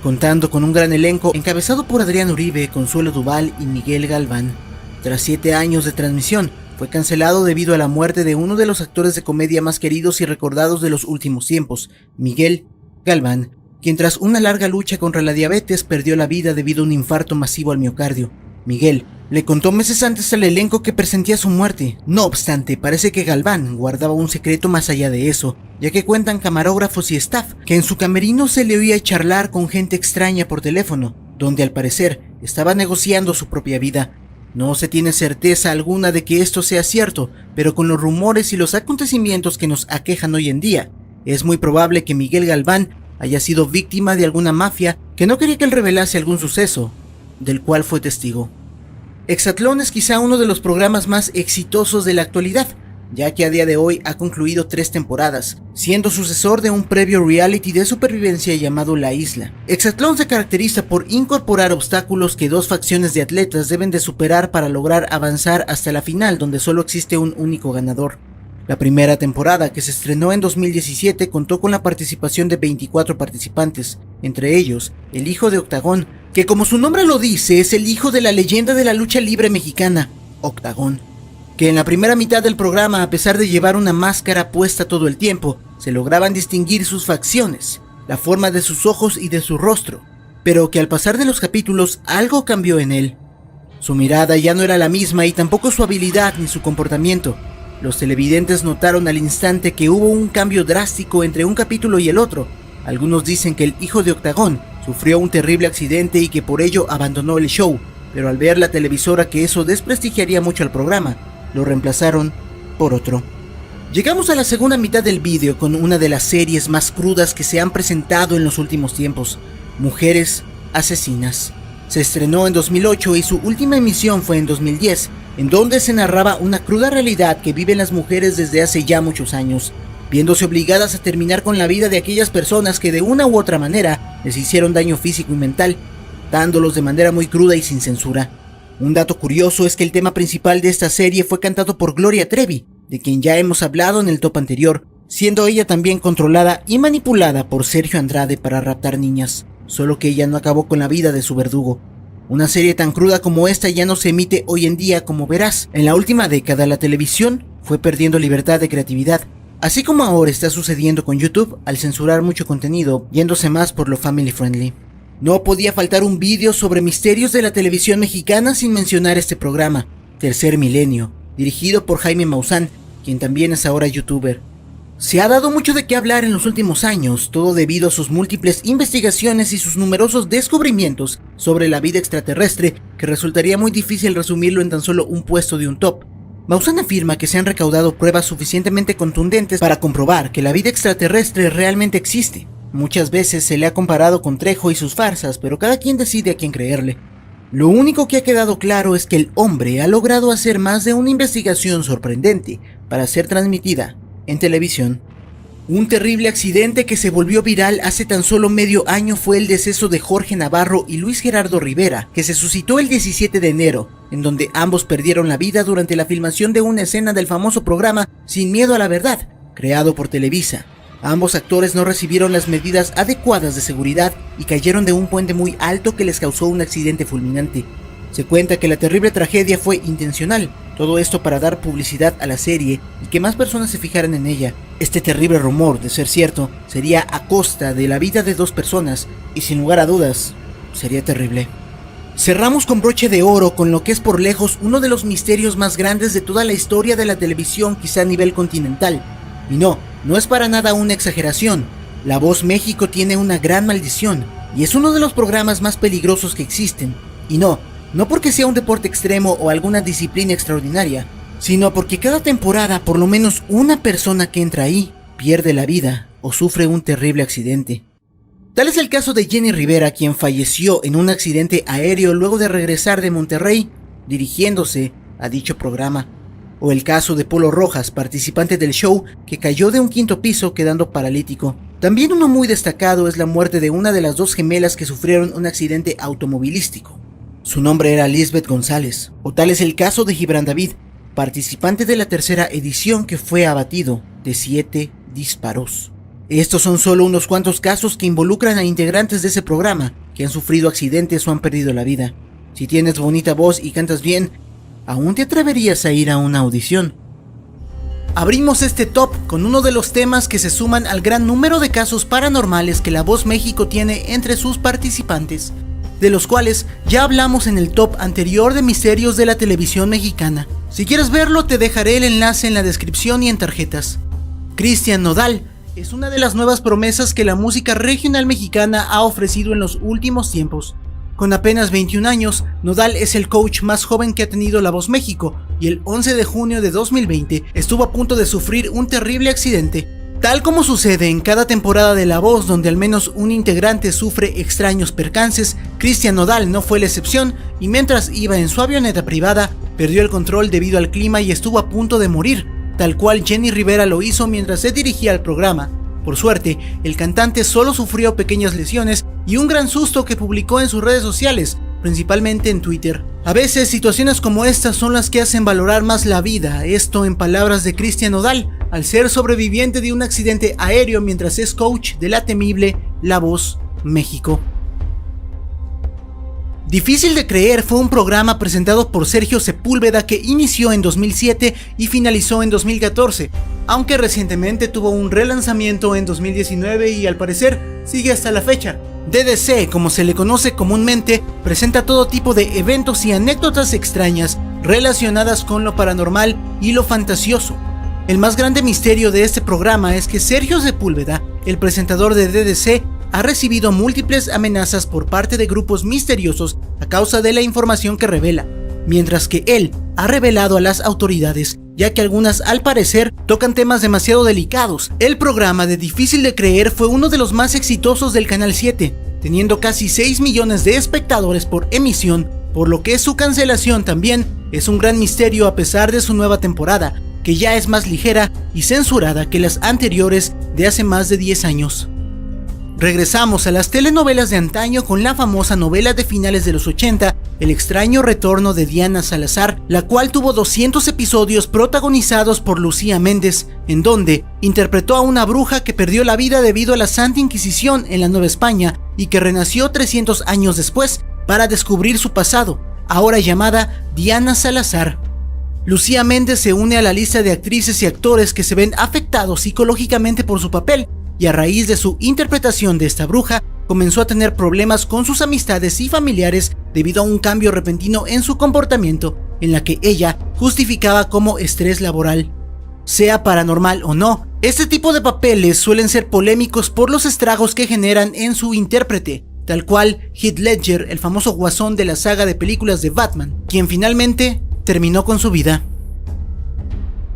contando con un gran elenco encabezado por Adrián Uribe, Consuelo Duval y Miguel Galván. Tras 7 años de transmisión, fue cancelado debido a la muerte de uno de los actores de comedia más queridos y recordados de los últimos tiempos, Miguel Galván, quien tras una larga lucha contra la diabetes perdió la vida debido a un infarto masivo al miocardio. Miguel le contó meses antes al elenco que presentía su muerte. No obstante, parece que Galván guardaba un secreto más allá de eso, ya que cuentan camarógrafos y staff que en su camerino se le oía charlar con gente extraña por teléfono, donde al parecer estaba negociando su propia vida. No se tiene certeza alguna de que esto sea cierto, pero con los rumores y los acontecimientos que nos aquejan hoy en día, es muy probable que Miguel Galván haya sido víctima de alguna mafia que no quería que él revelase algún suceso, del cual fue testigo. Exatlón es quizá uno de los programas más exitosos de la actualidad, ya que a día de hoy ha concluido 3 temporadas, siendo sucesor de un previo reality de supervivencia llamado La Isla. Exatlón se caracteriza por incorporar obstáculos que 2 facciones de atletas deben de superar para lograr avanzar hasta la final, donde solo existe un único ganador. La primera temporada, que se estrenó en 2017, contó con la participación de 24 participantes, entre ellos el hijo de Octagón, que como su nombre lo dice, es el hijo de la leyenda de la lucha libre mexicana, Octagón, que en la primera mitad del programa, a pesar de llevar una máscara puesta todo el tiempo, se lograban distinguir sus facciones, la forma de sus ojos y de su rostro, pero que al pasar de los capítulos algo cambió en él. Su mirada ya no era la misma y tampoco su habilidad ni su comportamiento. Los televidentes notaron al instante que hubo un cambio drástico entre un capítulo y el otro. Algunos dicen que el hijo de Octagón sufrió un terrible accidente y que por ello abandonó el show, pero al ver la televisora que eso desprestigiaría mucho al programa, lo reemplazaron por otro. Llegamos a la segunda mitad del vídeo con una de las series más crudas que se han presentado en los últimos tiempos, Mujeres Asesinas. Se estrenó en 2008 y su última emisión fue en 2010, en donde se narraba una cruda realidad que viven las mujeres desde hace ya muchos años, viéndose obligadas a terminar con la vida de aquellas personas que de una u otra manera les hicieron daño físico y mental, dándolos de manera muy cruda y sin censura. Un dato curioso es que el tema principal de esta serie fue cantado por Gloria Trevi, de quien ya hemos hablado en el top anterior, siendo ella también controlada y manipulada por Sergio Andrade para raptar niñas, solo que ella no acabó con la vida de su verdugo. Una serie tan cruda como esta ya no se emite hoy en día, como verás. En la última década la televisión fue perdiendo libertad de creatividad, así como ahora está sucediendo con YouTube al censurar mucho contenido, yéndose más por lo family friendly. No podía faltar un vídeo sobre misterios de la televisión mexicana sin mencionar este programa, Tercer Milenio, dirigido por Jaime Maussan, quien también es ahora youtuber. Se ha dado mucho de qué hablar en los últimos años, todo debido a sus múltiples investigaciones y sus numerosos descubrimientos sobre la vida extraterrestre, que resultaría muy difícil resumirlo en tan solo un puesto de un top. Maussan afirma que se han recaudado pruebas suficientemente contundentes para comprobar que la vida extraterrestre realmente existe. Muchas veces se le ha comparado con Trejo y sus farsas, pero cada quien decide a quién creerle. Lo único que ha quedado claro es que el hombre ha logrado hacer más de una investigación sorprendente para ser transmitida en televisión. Un terrible accidente que se volvió viral hace tan solo medio año fue el deceso de Jorge Navarro y Luis Gerardo Rivera, que se suscitó el 17 de enero, en donde ambos perdieron la vida durante la filmación de una escena del famoso programa Sin Miedo a la Verdad, creado por Televisa. Ambos actores no recibieron las medidas adecuadas de seguridad y cayeron de un puente muy alto que les causó un accidente fulminante. Se cuenta que la terrible tragedia fue intencional, todo esto para dar publicidad a la serie y que más personas se fijaran en ella. Este terrible rumor, de ser cierto, sería a costa de la vida de 2 personas y sin lugar a dudas, sería terrible. Cerramos con broche de oro con lo que es por lejos uno de los misterios más grandes de toda la historia de la televisión, quizá a nivel continental. Y no es para nada una exageración. La Voz México tiene una gran maldición y es uno de los programas más peligrosos que existen. Y no porque sea un deporte extremo o alguna disciplina extraordinaria, sino porque cada temporada por lo menos una persona que entra ahí pierde la vida o sufre un terrible accidente. Tal es el caso de Jenny Rivera, quien falleció en un accidente aéreo luego de regresar de Monterrey, dirigiéndose a dicho programa. O el caso de Polo Rojas, participante del show, que cayó de un 5º piso quedando paralítico. También uno muy destacado es la muerte de una de las 2 gemelas que sufrieron un accidente automovilístico. Su nombre era Lisbeth González. O tal es el caso de Gibran David, participante de la 3ª edición, que fue abatido de 7 disparos. Estos son solo unos cuantos casos que involucran a integrantes de ese programa que han sufrido accidentes o han perdido la vida. Si tienes bonita voz y cantas bien, ¿aún te atreverías a ir a una audición? Abrimos este top con uno de los temas que se suman al gran número de casos paranormales que La Voz México tiene entre sus participantes, de los cuales ya hablamos en el top anterior de misterios de la televisión mexicana. Si quieres verlo, te dejaré el enlace en la descripción y en tarjetas. Cristian Nodal es una de las nuevas promesas que la música regional mexicana ha ofrecido en los últimos tiempos. Con apenas 21 años, Nodal es el coach más joven que ha tenido La Voz México, y el 11 de junio de 2020 estuvo a punto de sufrir un terrible accidente. Tal como sucede en cada temporada de La Voz donde al menos un integrante sufre extraños percances, Cristian Nodal no fue la excepción, y mientras iba en su avioneta privada, perdió el control debido al clima y estuvo a punto de morir, tal cual Jenny Rivera lo hizo mientras se dirigía al programa. Por suerte, el cantante solo sufrió pequeñas lesiones y un gran susto que publicó en sus redes sociales, principalmente en Twitter. A veces situaciones como estas son las que hacen valorar más la vida, esto en palabras de Cristian Nodal, al ser sobreviviente de un accidente aéreo mientras es coach de la temible La Voz México. Difícil de creer fue un programa presentado por Sergio Sepúlveda que inició en 2007 y finalizó en 2014, aunque recientemente tuvo un relanzamiento en 2019 y al parecer sigue hasta la fecha. DDC, como se le conoce comúnmente, presenta todo tipo de eventos y anécdotas extrañas relacionadas con lo paranormal y lo fantasioso. El más grande misterio de este programa es que Sergio Sepúlveda, el presentador de DDC, ha recibido múltiples amenazas por parte de grupos misteriosos a causa de la información que revela, mientras que él ha revelado a las autoridades, ya que algunas al parecer tocan temas demasiado delicados. El programa de Difícil de Creer fue uno de los más exitosos del Canal 7, teniendo casi 6 millones de espectadores por emisión, por lo que su cancelación también es un gran misterio a pesar de su nueva temporada, que ya es más ligera y censurada que las anteriores de hace más de 10 años. Regresamos a las telenovelas de antaño con la famosa novela de finales de los 80, El extraño retorno de Diana Salazar, la cual tuvo 200 episodios protagonizados por Lucía Méndez, en donde interpretó a una bruja que perdió la vida debido a la Santa Inquisición en la Nueva España y que renació 300 años después para descubrir su pasado, ahora llamada Diana Salazar. Lucía Méndez se une a la lista de actrices y actores que se ven afectados psicológicamente por su papel, y a raíz de su interpretación de esta bruja, comenzó a tener problemas con sus amistades y familiares debido a un cambio repentino en su comportamiento, en la que ella justificaba como estrés laboral. Sea paranormal o no, este tipo de papeles suelen ser polémicos por los estragos que generan en su intérprete, tal cual Heath Ledger, el famoso guasón de la saga de películas de Batman, quien finalmente terminó con su vida.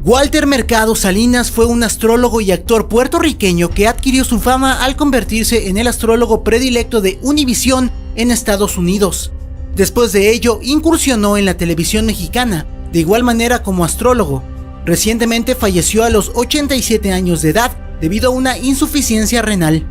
Walter Mercado Salinas fue un astrólogo y actor puertorriqueño que adquirió su fama al convertirse en el astrólogo predilecto de Univisión en Estados Unidos. Después de ello, incursionó en la televisión mexicana, de igual manera como astrólogo. Recientemente falleció a los 87 años de edad debido a una insuficiencia renal.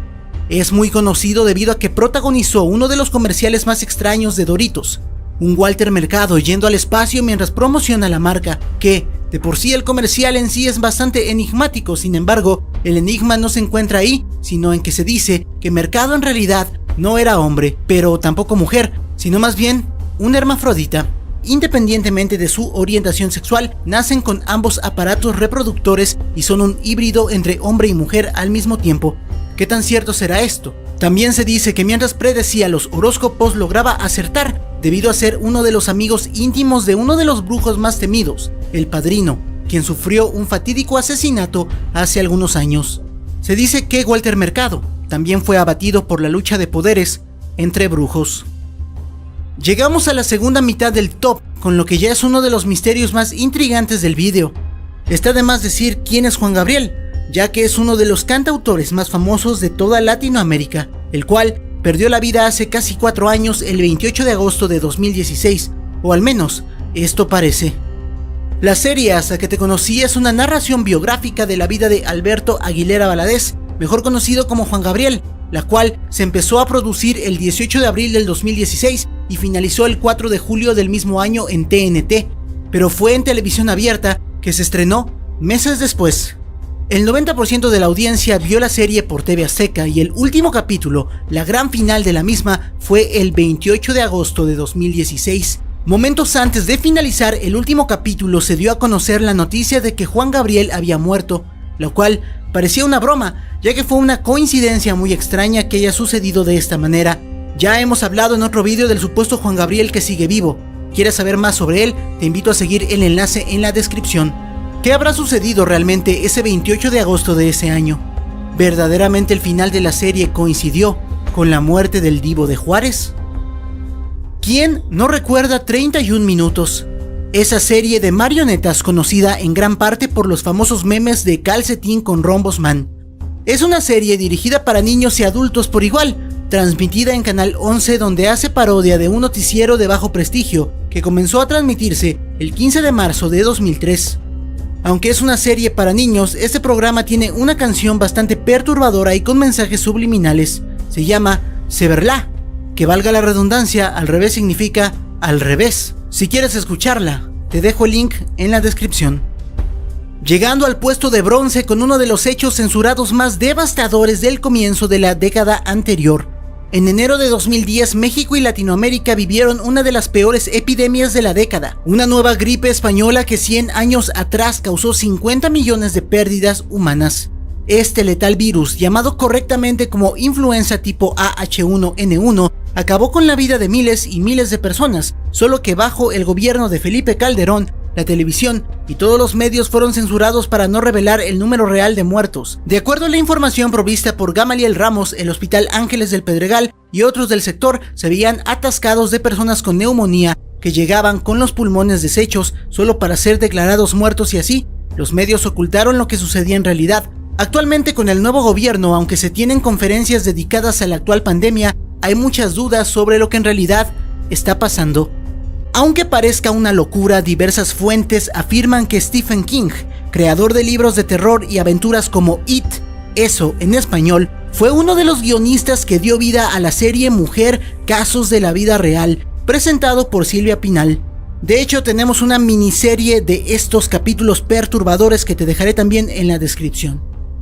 Es muy conocido debido a que protagonizó uno de los comerciales más extraños de Doritos, un Walter Mercado yendo al espacio mientras promociona la marca, que de por sí el comercial en sí es bastante enigmático. Sin embargo, el enigma no se encuentra ahí, sino en que se dice que Mercado en realidad no era hombre, pero tampoco mujer, sino más bien un hermafrodita. Independientemente de su orientación sexual, nacen con ambos aparatos reproductores y son un híbrido entre hombre y mujer al mismo tiempo. ¿Qué tan cierto será esto? También se dice que mientras predecía los horóscopos lograba acertar, debido a ser uno de los amigos íntimos de uno de los brujos más temidos, el Padrino, quien sufrió un fatídico asesinato hace algunos años. Se dice que Walter Mercado también fue abatido por la lucha de poderes entre brujos. Llegamos a la segunda mitad del top, con lo que ya es uno de los misterios más intrigantes del vídeo. Está de más decir quién es Juan Gabriel, ya que es uno de los cantautores más famosos de toda Latinoamérica, el cual perdió la vida hace casi 4 años, el 28 de agosto de 2016, o al menos esto parece. La serie Hasta que te conocí es una narración biográfica de la vida de Alberto Aguilera Valadez, mejor conocido como Juan Gabriel, la cual se empezó a producir el 18 de abril del 2016 y finalizó el 4 de julio del mismo año en TNT, pero fue en televisión abierta que se estrenó meses después. El 90% de la audiencia vio la serie por TV Azteca y el último capítulo, la gran final de la misma, fue el 28 de agosto de 2016. Momentos antes de finalizar el último capítulo se dio a conocer la noticia de que Juan Gabriel había muerto, lo cual parecía una broma, ya que fue una coincidencia muy extraña que haya sucedido de esta manera. Ya hemos hablado en otro vídeo del supuesto Juan Gabriel que sigue vivo. ¿Quieres saber más sobre él? Te invito a seguir el enlace en la descripción. ¿Qué habrá sucedido realmente ese 28 de agosto de ese año? ¿Verdaderamente el final de la serie coincidió con la muerte del Divo de Juárez? ¿Quién no recuerda 31 minutos? Esa serie de marionetas conocida en gran parte por los famosos memes de Calcetín con Rombos Man. Es una serie dirigida para niños y adultos por igual, transmitida en Canal 11, donde hace parodia de un noticiero de bajo prestigio que comenzó a transmitirse el 15 de marzo de 2003. Aunque es una serie para niños, este programa tiene una canción bastante perturbadora y con mensajes subliminales. Se llama Severlá, que valga la redundancia, al revés significa al revés. Si quieres escucharla, te dejo el link en la descripción. Llegando al puesto de bronce con uno de los hechos censurados más devastadores del comienzo de la década anterior. En enero de 2010, México y Latinoamérica vivieron una de las peores epidemias de la década, una nueva gripe española que 100 años atrás causó 50 millones de pérdidas humanas. Este letal virus, llamado correctamente como influenza tipo AH1N1, acabó con la vida de miles y miles de personas, solo que bajo el gobierno de Felipe Calderón, la televisión y todos los medios fueron censurados para no revelar el número real de muertos. De acuerdo a la información provista por Gamaliel Ramos, el Hospital Ángeles del Pedregal y otros del sector se veían atascados de personas con neumonía que llegaban con los pulmones deshechos solo para ser declarados muertos, y así los medios ocultaron lo que sucedía en realidad. Actualmente, con el nuevo gobierno, aunque se tienen conferencias dedicadas a la actual pandemia, hay muchas dudas sobre lo que en realidad está pasando. Aunque parezca una locura, diversas fuentes afirman que Stephen King, creador de libros de terror y aventuras como It, eso en español, fue uno de los guionistas que dio vida a la serie Mujer, Casos de la Vida Real, presentado por Silvia Pinal. De hecho, tenemos una miniserie de estos capítulos perturbadores que te dejaré también en la descripción.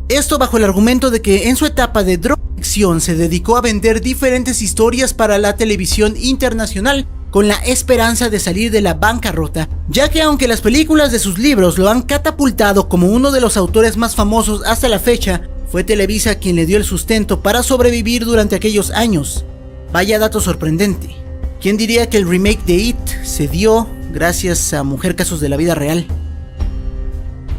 Esto bajo el argumento de que en su etapa de drogadicción se dedicó a vender diferentes historias para la televisión internacional, con la esperanza de salir de la bancarrota, ya que aunque las películas de sus libros lo han catapultado como uno de los autores más famosos hasta la fecha, fue Televisa quien le dio el sustento para sobrevivir durante aquellos años. Vaya dato sorprendente. ¿Quién diría que el remake de It se dio gracias a Mujer, Casos de la Vida Real?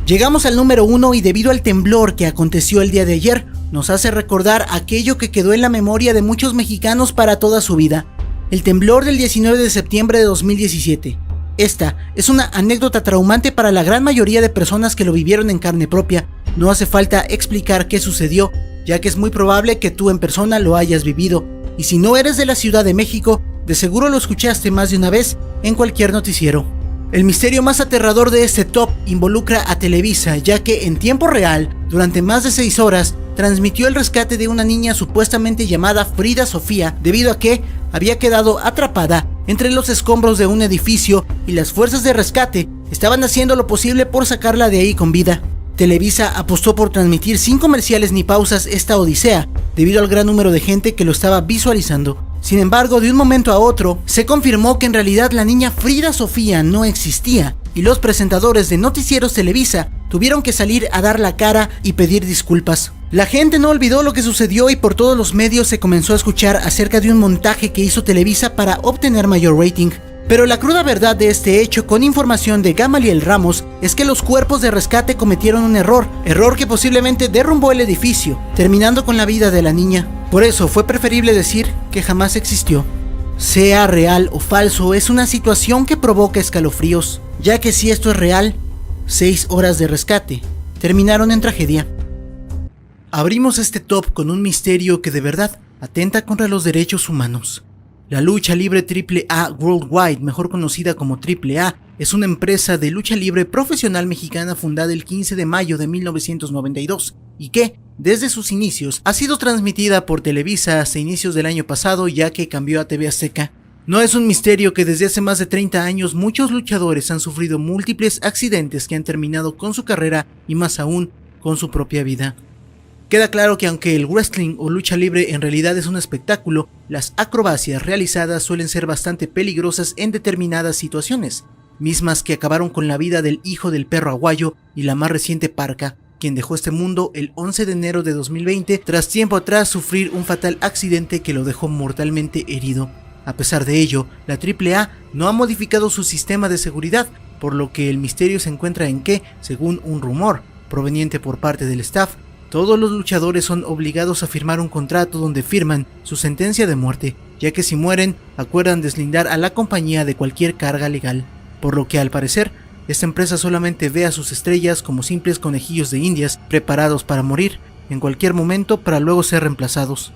Llegamos al número 1 y debido al temblor que aconteció el día de ayer, nos hace recordar aquello que quedó en la memoria de muchos mexicanos para toda su vida. El temblor del 19 de septiembre de 2017. Esta es una anécdota traumante para la gran mayoría de personas que lo vivieron en carne propia. No hace falta explicar qué sucedió, ya que es muy probable que tú en persona lo hayas vivido. Y si no eres de la Ciudad de México, de seguro lo escuchaste más de una vez en cualquier noticiero. El misterio más aterrador de este top involucra a Televisa, ya que en tiempo real, durante más de 6 horas, transmitió el rescate de una niña supuestamente llamada Frida Sofía, debido a que había quedado atrapada entre los escombros de un edificio y las fuerzas de rescate estaban haciendo lo posible por sacarla de ahí con vida. Televisa apostó por transmitir sin comerciales ni pausas esta odisea, debido al gran número de gente que lo estaba visualizando. Sin embargo, de un momento a otro, se confirmó que en realidad la niña Frida Sofía no existía, y los presentadores de noticieros Televisa tuvieron que salir a dar la cara y pedir disculpas. La gente no olvidó lo que sucedió y por todos los medios se comenzó a escuchar acerca de un montaje que hizo Televisa para obtener mayor rating. Pero la cruda verdad de este hecho, con información de Gamaliel Ramos, es que los cuerpos de rescate cometieron un error que posiblemente derrumbó el edificio, terminando con la vida de la niña. Por eso fue preferible decir que jamás existió. Sea real o falso, es una situación que provoca escalofríos, ya que si esto es real, 6 horas de rescate terminaron en tragedia. Abrimos este top con un misterio que de verdad atenta contra los derechos humanos. La lucha libre AAA Worldwide, mejor conocida como AAA, es una empresa de lucha libre profesional mexicana fundada el 15 de mayo de 1992 y que, desde sus inicios, ha sido transmitida por Televisa hasta inicios del año pasado, ya que cambió a TV Azteca. No es un misterio que desde hace más de 30 años muchos luchadores han sufrido múltiples accidentes que han terminado con su carrera y más aún con su propia vida. Queda claro que aunque el wrestling o lucha libre en realidad es un espectáculo, las acrobacias realizadas suelen ser bastante peligrosas en determinadas situaciones, mismas que acabaron con la vida del hijo del perro aguayo y la más reciente Parca, quien dejó este mundo el 11 de enero de 2020 tras tiempo atrás sufrir un fatal accidente que lo dejó mortalmente herido. A pesar de ello, la AAA no ha modificado su sistema de seguridad, por lo que el misterio se encuentra en que, según un rumor proveniente por parte del staff, todos los luchadores son obligados a firmar un contrato donde firman su sentencia de muerte, ya que si mueren, acuerdan deslindar a la compañía de cualquier carga legal, por lo que al parecer, esta empresa solamente ve a sus estrellas como simples conejillos de indias preparados para morir en cualquier momento para luego ser reemplazados.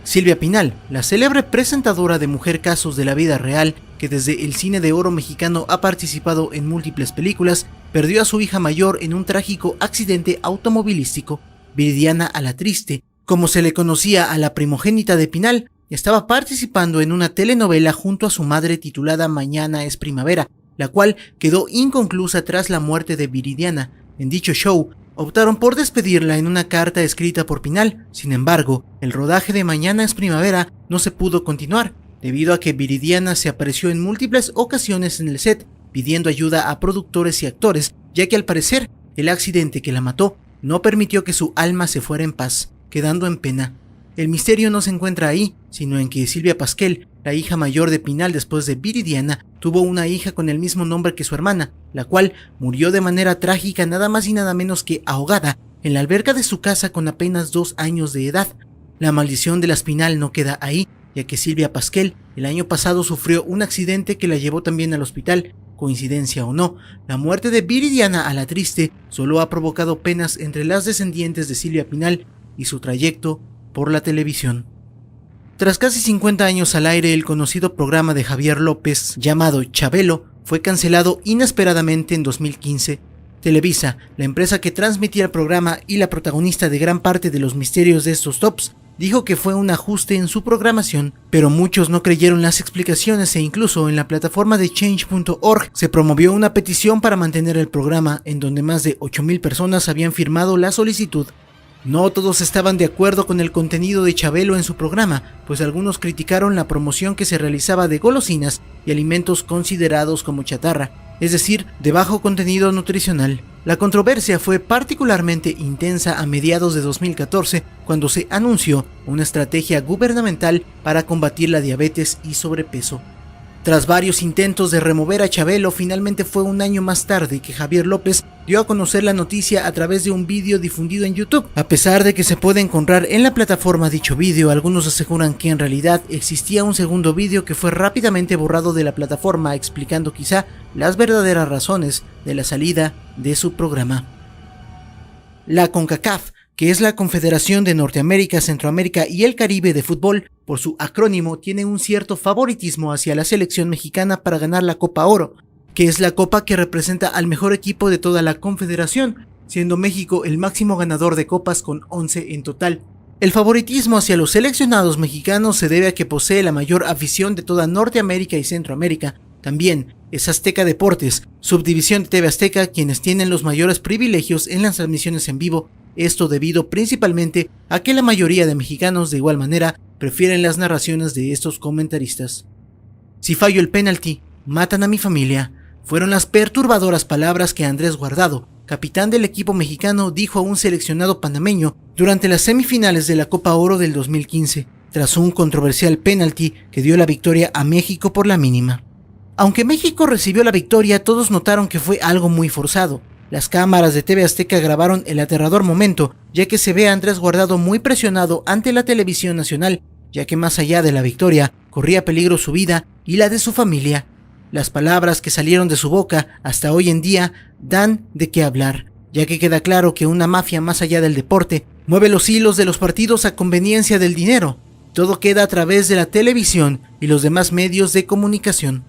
Silvia Pinal, la célebre presentadora de Mujer Casos de la vida real, que desde el cine de oro mexicano ha participado en múltiples películas, perdió a su hija mayor en un trágico accidente automovilístico. Viridiana Alatriste, como se le conocía a la primogénita de Pinal, estaba participando en una telenovela junto a su madre titulada Mañana es Primavera, la cual quedó inconclusa tras la muerte de Viridiana. En dicho show, optaron por despedirla en una carta escrita por Pinal. Sin embargo, el rodaje de Mañana es Primavera no se pudo continuar, debido a que Viridiana se apareció en múltiples ocasiones en el set, pidiendo ayuda a productores y actores, ya que al parecer, el accidente que la mató no permitió que su alma se fuera en paz, quedando en pena. El misterio no se encuentra ahí, sino en que Silvia Pasquel, la hija mayor de Pinal después de Viridiana, tuvo una hija con el mismo nombre que su hermana, la cual murió de manera trágica nada más y nada menos que ahogada en la alberca de su casa con apenas 2 años de edad. La maldición de las Pinal no queda ahí, ya que Silvia Pasquel el año pasado sufrió un accidente que la llevó también al hospital. Coincidencia o no, la muerte de Viridiana Alatriste solo ha provocado penas entre las descendientes de Silvia Pinal y su trayecto por la televisión. Tras casi 50 años al aire, el conocido programa de Javier López, llamado Chabelo, fue cancelado inesperadamente en 2015. Televisa, la empresa que transmitía el programa y la protagonista de gran parte de los misterios de estos tops, dijo que fue un ajuste en su programación, pero muchos no creyeron las explicaciones e incluso en la plataforma de change.org se promovió una petición para mantener el programa, en donde más de 8,000 personas habían firmado la solicitud. No todos estaban de acuerdo con el contenido de Chabelo en su programa, pues algunos criticaron la promoción que se realizaba de golosinas y alimentos considerados como chatarra, es decir, de bajo contenido nutricional. La controversia fue particularmente intensa a mediados de 2014, cuando se anunció una estrategia gubernamental para combatir la diabetes y sobrepeso. Tras varios intentos de remover a Chabelo, finalmente fue un año más tarde que Javier López dio a conocer la noticia a través de un vídeo difundido en YouTube. A pesar de que se puede encontrar en la plataforma dicho vídeo, algunos aseguran que en realidad existía un segundo vídeo que fue rápidamente borrado de la plataforma, explicando quizá las verdaderas razones de la salida de su programa. La CONCACAF, que es la Confederación de Norteamérica, Centroamérica y el Caribe de Fútbol, por su acrónimo, tiene un cierto favoritismo hacia la selección mexicana para ganar la Copa Oro. que es la copa que representa al mejor equipo de toda la confederación, siendo México el máximo ganador de copas con 11 en total. El favoritismo hacia los seleccionados mexicanos se debe a que posee la mayor afición de toda Norteamérica y Centroamérica. También es Azteca Deportes, subdivisión de TV Azteca, quienes tienen los mayores privilegios en las transmisiones en vivo, esto debido principalmente a que la mayoría de mexicanos de igual manera prefieren las narraciones de estos comentaristas. Si fallo el penalti, matan a mi familia, fueron las perturbadoras palabras que Andrés Guardado, capitán del equipo mexicano, dijo a un seleccionado panameño durante las semifinales de la Copa Oro del 2015, tras un controversial penalti que dio la victoria a México por la mínima. Aunque México recibió la victoria, todos notaron que fue algo muy forzado. Las cámaras de TV Azteca grabaron el aterrador momento, ya que se ve a Andrés Guardado muy presionado ante la televisión nacional, ya que más allá de la victoria, corría peligro su vida y la de su familia. Las palabras que salieron de su boca hasta hoy en día dan de qué hablar, ya que queda claro que una mafia más allá del deporte mueve los hilos de los partidos a conveniencia del dinero. Todo queda a través de la televisión y los demás medios de comunicación.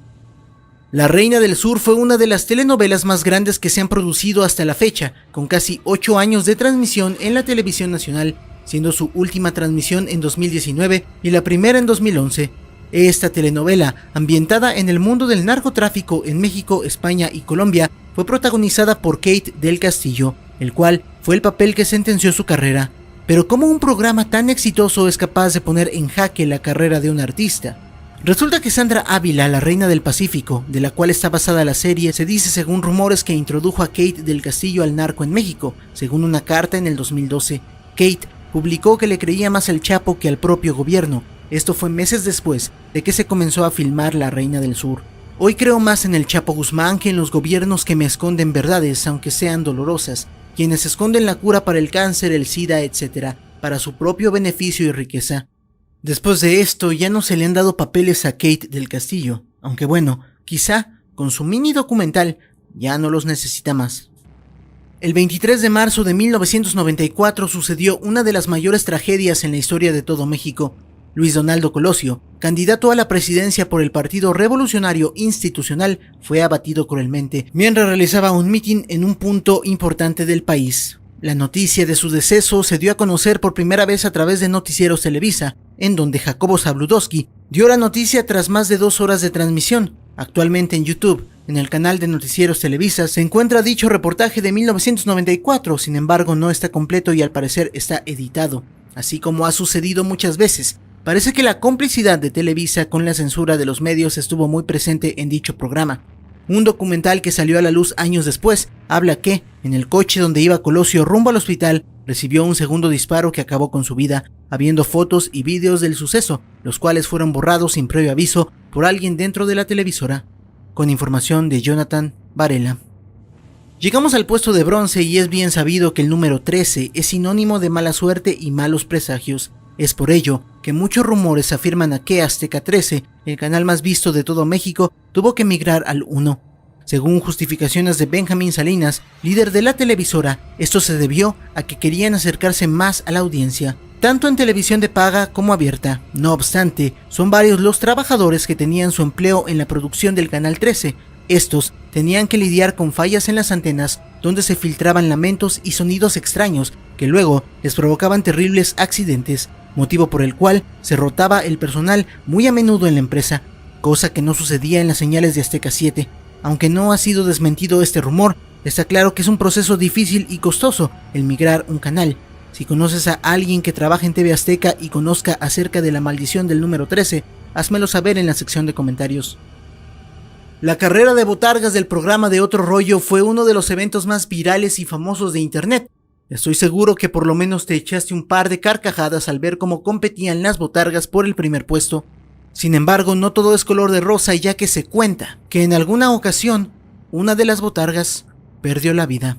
La Reina del Sur fue una de las telenovelas más grandes que se han producido hasta la fecha, con casi 8 años de transmisión en la televisión nacional, siendo su última transmisión en 2019 y la primera en 2011. Esta telenovela, ambientada en el mundo del narcotráfico en México, España y Colombia, fue protagonizada por Kate del Castillo, el cual fue el papel que sentenció su carrera. Pero ¿cómo un programa tan exitoso es capaz de poner en jaque la carrera de un artista? Resulta que Sandra Ávila, la reina del Pacífico, de la cual está basada la serie, se dice según rumores que introdujo a Kate del Castillo al narco en México, según una carta en el 2012. Kate publicó que le creía más al Chapo que al propio gobierno. Esto fue meses después de que se comenzó a filmar La Reina del Sur. Hoy creo más en el Chapo Guzmán que en los gobiernos que me esconden verdades, aunque sean dolorosas, quienes esconden la cura para el cáncer, el SIDA, etc., para su propio beneficio y riqueza. Después de esto ya no se le han dado papeles a Kate del Castillo, aunque bueno, quizá con su mini documental ya no los necesita más. El 23 de marzo de 1994 sucedió una de las mayores tragedias en la historia de todo México. Luis Donaldo Colosio, candidato a la presidencia por el Partido Revolucionario Institucional, fue abatido cruelmente mientras realizaba un mitin en un punto importante del país. La noticia de su deceso se dio a conocer por primera vez a través de Noticieros Televisa, en donde Jacobo Zabludowski dio la noticia tras más de 2 horas de transmisión. Actualmente en YouTube, en el canal de Noticieros Televisa, se encuentra dicho reportaje de 1994, sin embargo no está completo y al parecer está editado. Así como ha sucedido muchas veces, parece que la complicidad de Televisa con la censura de los medios estuvo muy presente en dicho programa. Un documental que salió a la luz años después habla que, en el coche donde iba Colosio rumbo al hospital, recibió un segundo disparo que acabó con su vida, habiendo fotos y vídeos del suceso, los cuales fueron borrados sin previo aviso por alguien dentro de la televisora. Con información de Jonathan Varela. Llegamos al puesto de bronce y es bien sabido que el número 13 es sinónimo de mala suerte y malos presagios. Es por ello que muchos rumores afirman a que Azteca 13, el canal más visto de todo México, tuvo que migrar al 1. Según justificaciones de Benjamín Salinas, líder de la televisora, esto se debió a que querían acercarse más a la audiencia, tanto en televisión de paga como abierta. No obstante, son varios los trabajadores que tenían su empleo en la producción del canal 13. Estos tenían que lidiar con fallas en las antenas, donde se filtraban lamentos y sonidos extraños que luego les provocaban terribles accidentes, motivo por el cual se rotaba el personal muy a menudo en la empresa, cosa que no sucedía en las señales de Azteca 7. Aunque no ha sido desmentido este rumor, está claro que es un proceso difícil y costoso el migrar un canal. Si conoces a alguien que trabaja en TV Azteca y conozca acerca de la maldición del número 13, házmelo saber en la sección de comentarios. La carrera de botargas del programa de Otro Rollo fue uno de los eventos más virales y famosos de internet. Estoy seguro que por lo menos te echaste un par de carcajadas al ver cómo competían las botargas por el primer puesto. Sin embargo, no todo es color de rosa, ya que se cuenta que en alguna ocasión una de las botargas perdió la vida.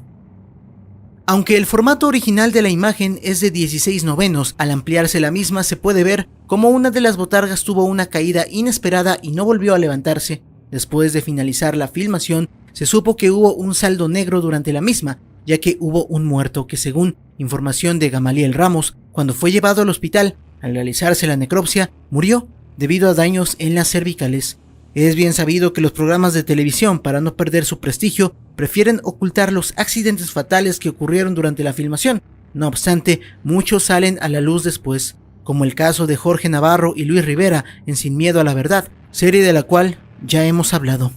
Aunque el formato original de la imagen es de 16/9, al ampliarse la misma se puede ver cómo una de las botargas tuvo una caída inesperada y no volvió a levantarse. Después de finalizar la filmación, se supo que hubo un saldo negro durante la misma, ya que hubo un muerto que, según información de Gamaliel Ramos, cuando fue llevado al hospital, al realizarse la necropsia, murió debido a daños en las cervicales. Es bien sabido que los programas de televisión, para no perder su prestigio, prefieren ocultar los accidentes fatales que ocurrieron durante la filmación. No obstante, muchos salen a la luz después, como el caso de Jorge Navarro y Luis Rivera en Sin Miedo a la Verdad, serie de la cual ya hemos hablado.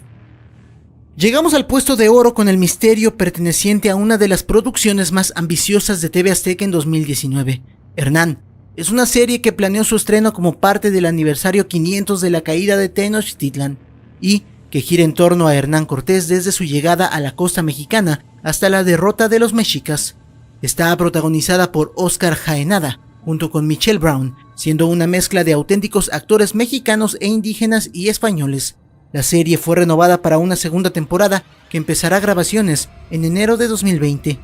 Llegamos al puesto de oro con El Misterio, perteneciente a una de las producciones más ambiciosas de TV Azteca en 2019, Hernán. Es una serie que planeó su estreno como parte del aniversario 500 de la caída de Tenochtitlan y que gira en torno a Hernán Cortés desde su llegada a la costa mexicana hasta la derrota de los mexicas. Está protagonizada por Oscar Jaenada, junto con Michelle Brown, siendo una mezcla de auténticos actores mexicanos e indígenas y españoles. La serie fue renovada para una segunda temporada que empezará grabaciones en enero de 2020.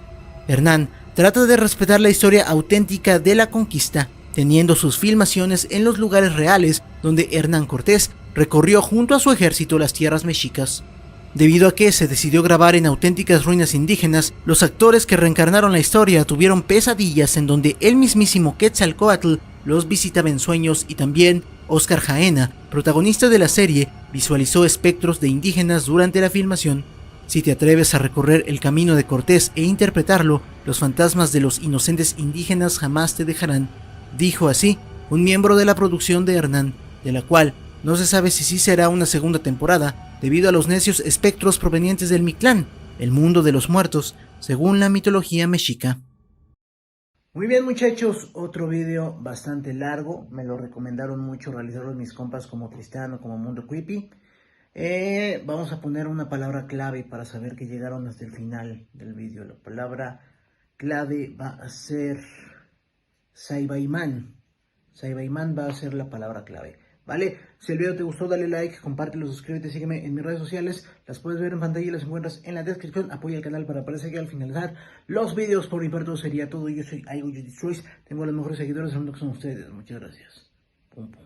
Hernán trata de respetar la historia auténtica de la conquista, teniendo sus filmaciones en los lugares reales donde Hernán Cortés recorrió junto a su ejército las tierras mexicas. Debido a que se decidió grabar en auténticas ruinas indígenas, los actores que reencarnaron la historia tuvieron pesadillas en donde el mismísimo Quetzalcóatl los visitaba en sueños y también Oscar Jaena, protagonista de la serie, visualizó espectros de indígenas durante la filmación. Si te atreves a recorrer el camino de Cortés e interpretarlo, los fantasmas de los inocentes indígenas jamás te dejarán, dijo así un miembro de la producción de Hernán, de la cual no se sabe si sí será una segunda temporada, debido a los necios espectros provenientes del Mictlán, el mundo de los muertos, según la mitología mexica. Muy bien muchachos, otro video bastante largo, me lo recomendaron mucho realizarlo mis compas como Tristán o como Mundo Creepy. Vamos a poner una palabra clave para saber que llegaron hasta el final del video. La palabra clave va a ser Saibaimán. Saibaimán va a ser la palabra clave, ¿vale? Si el video te gustó, dale like, compártelo, suscríbete, sígueme en mis redes sociales. Las puedes ver en pantalla y las encuentras en la descripción. Apoya el canal para aparecer aquí al finalizar los videos. Por mi parte, todo sería todo. Yo soy IGoJuDestroys. Tengo los mejores seguidores del mundo que son ustedes. Muchas gracias. Pum, pum.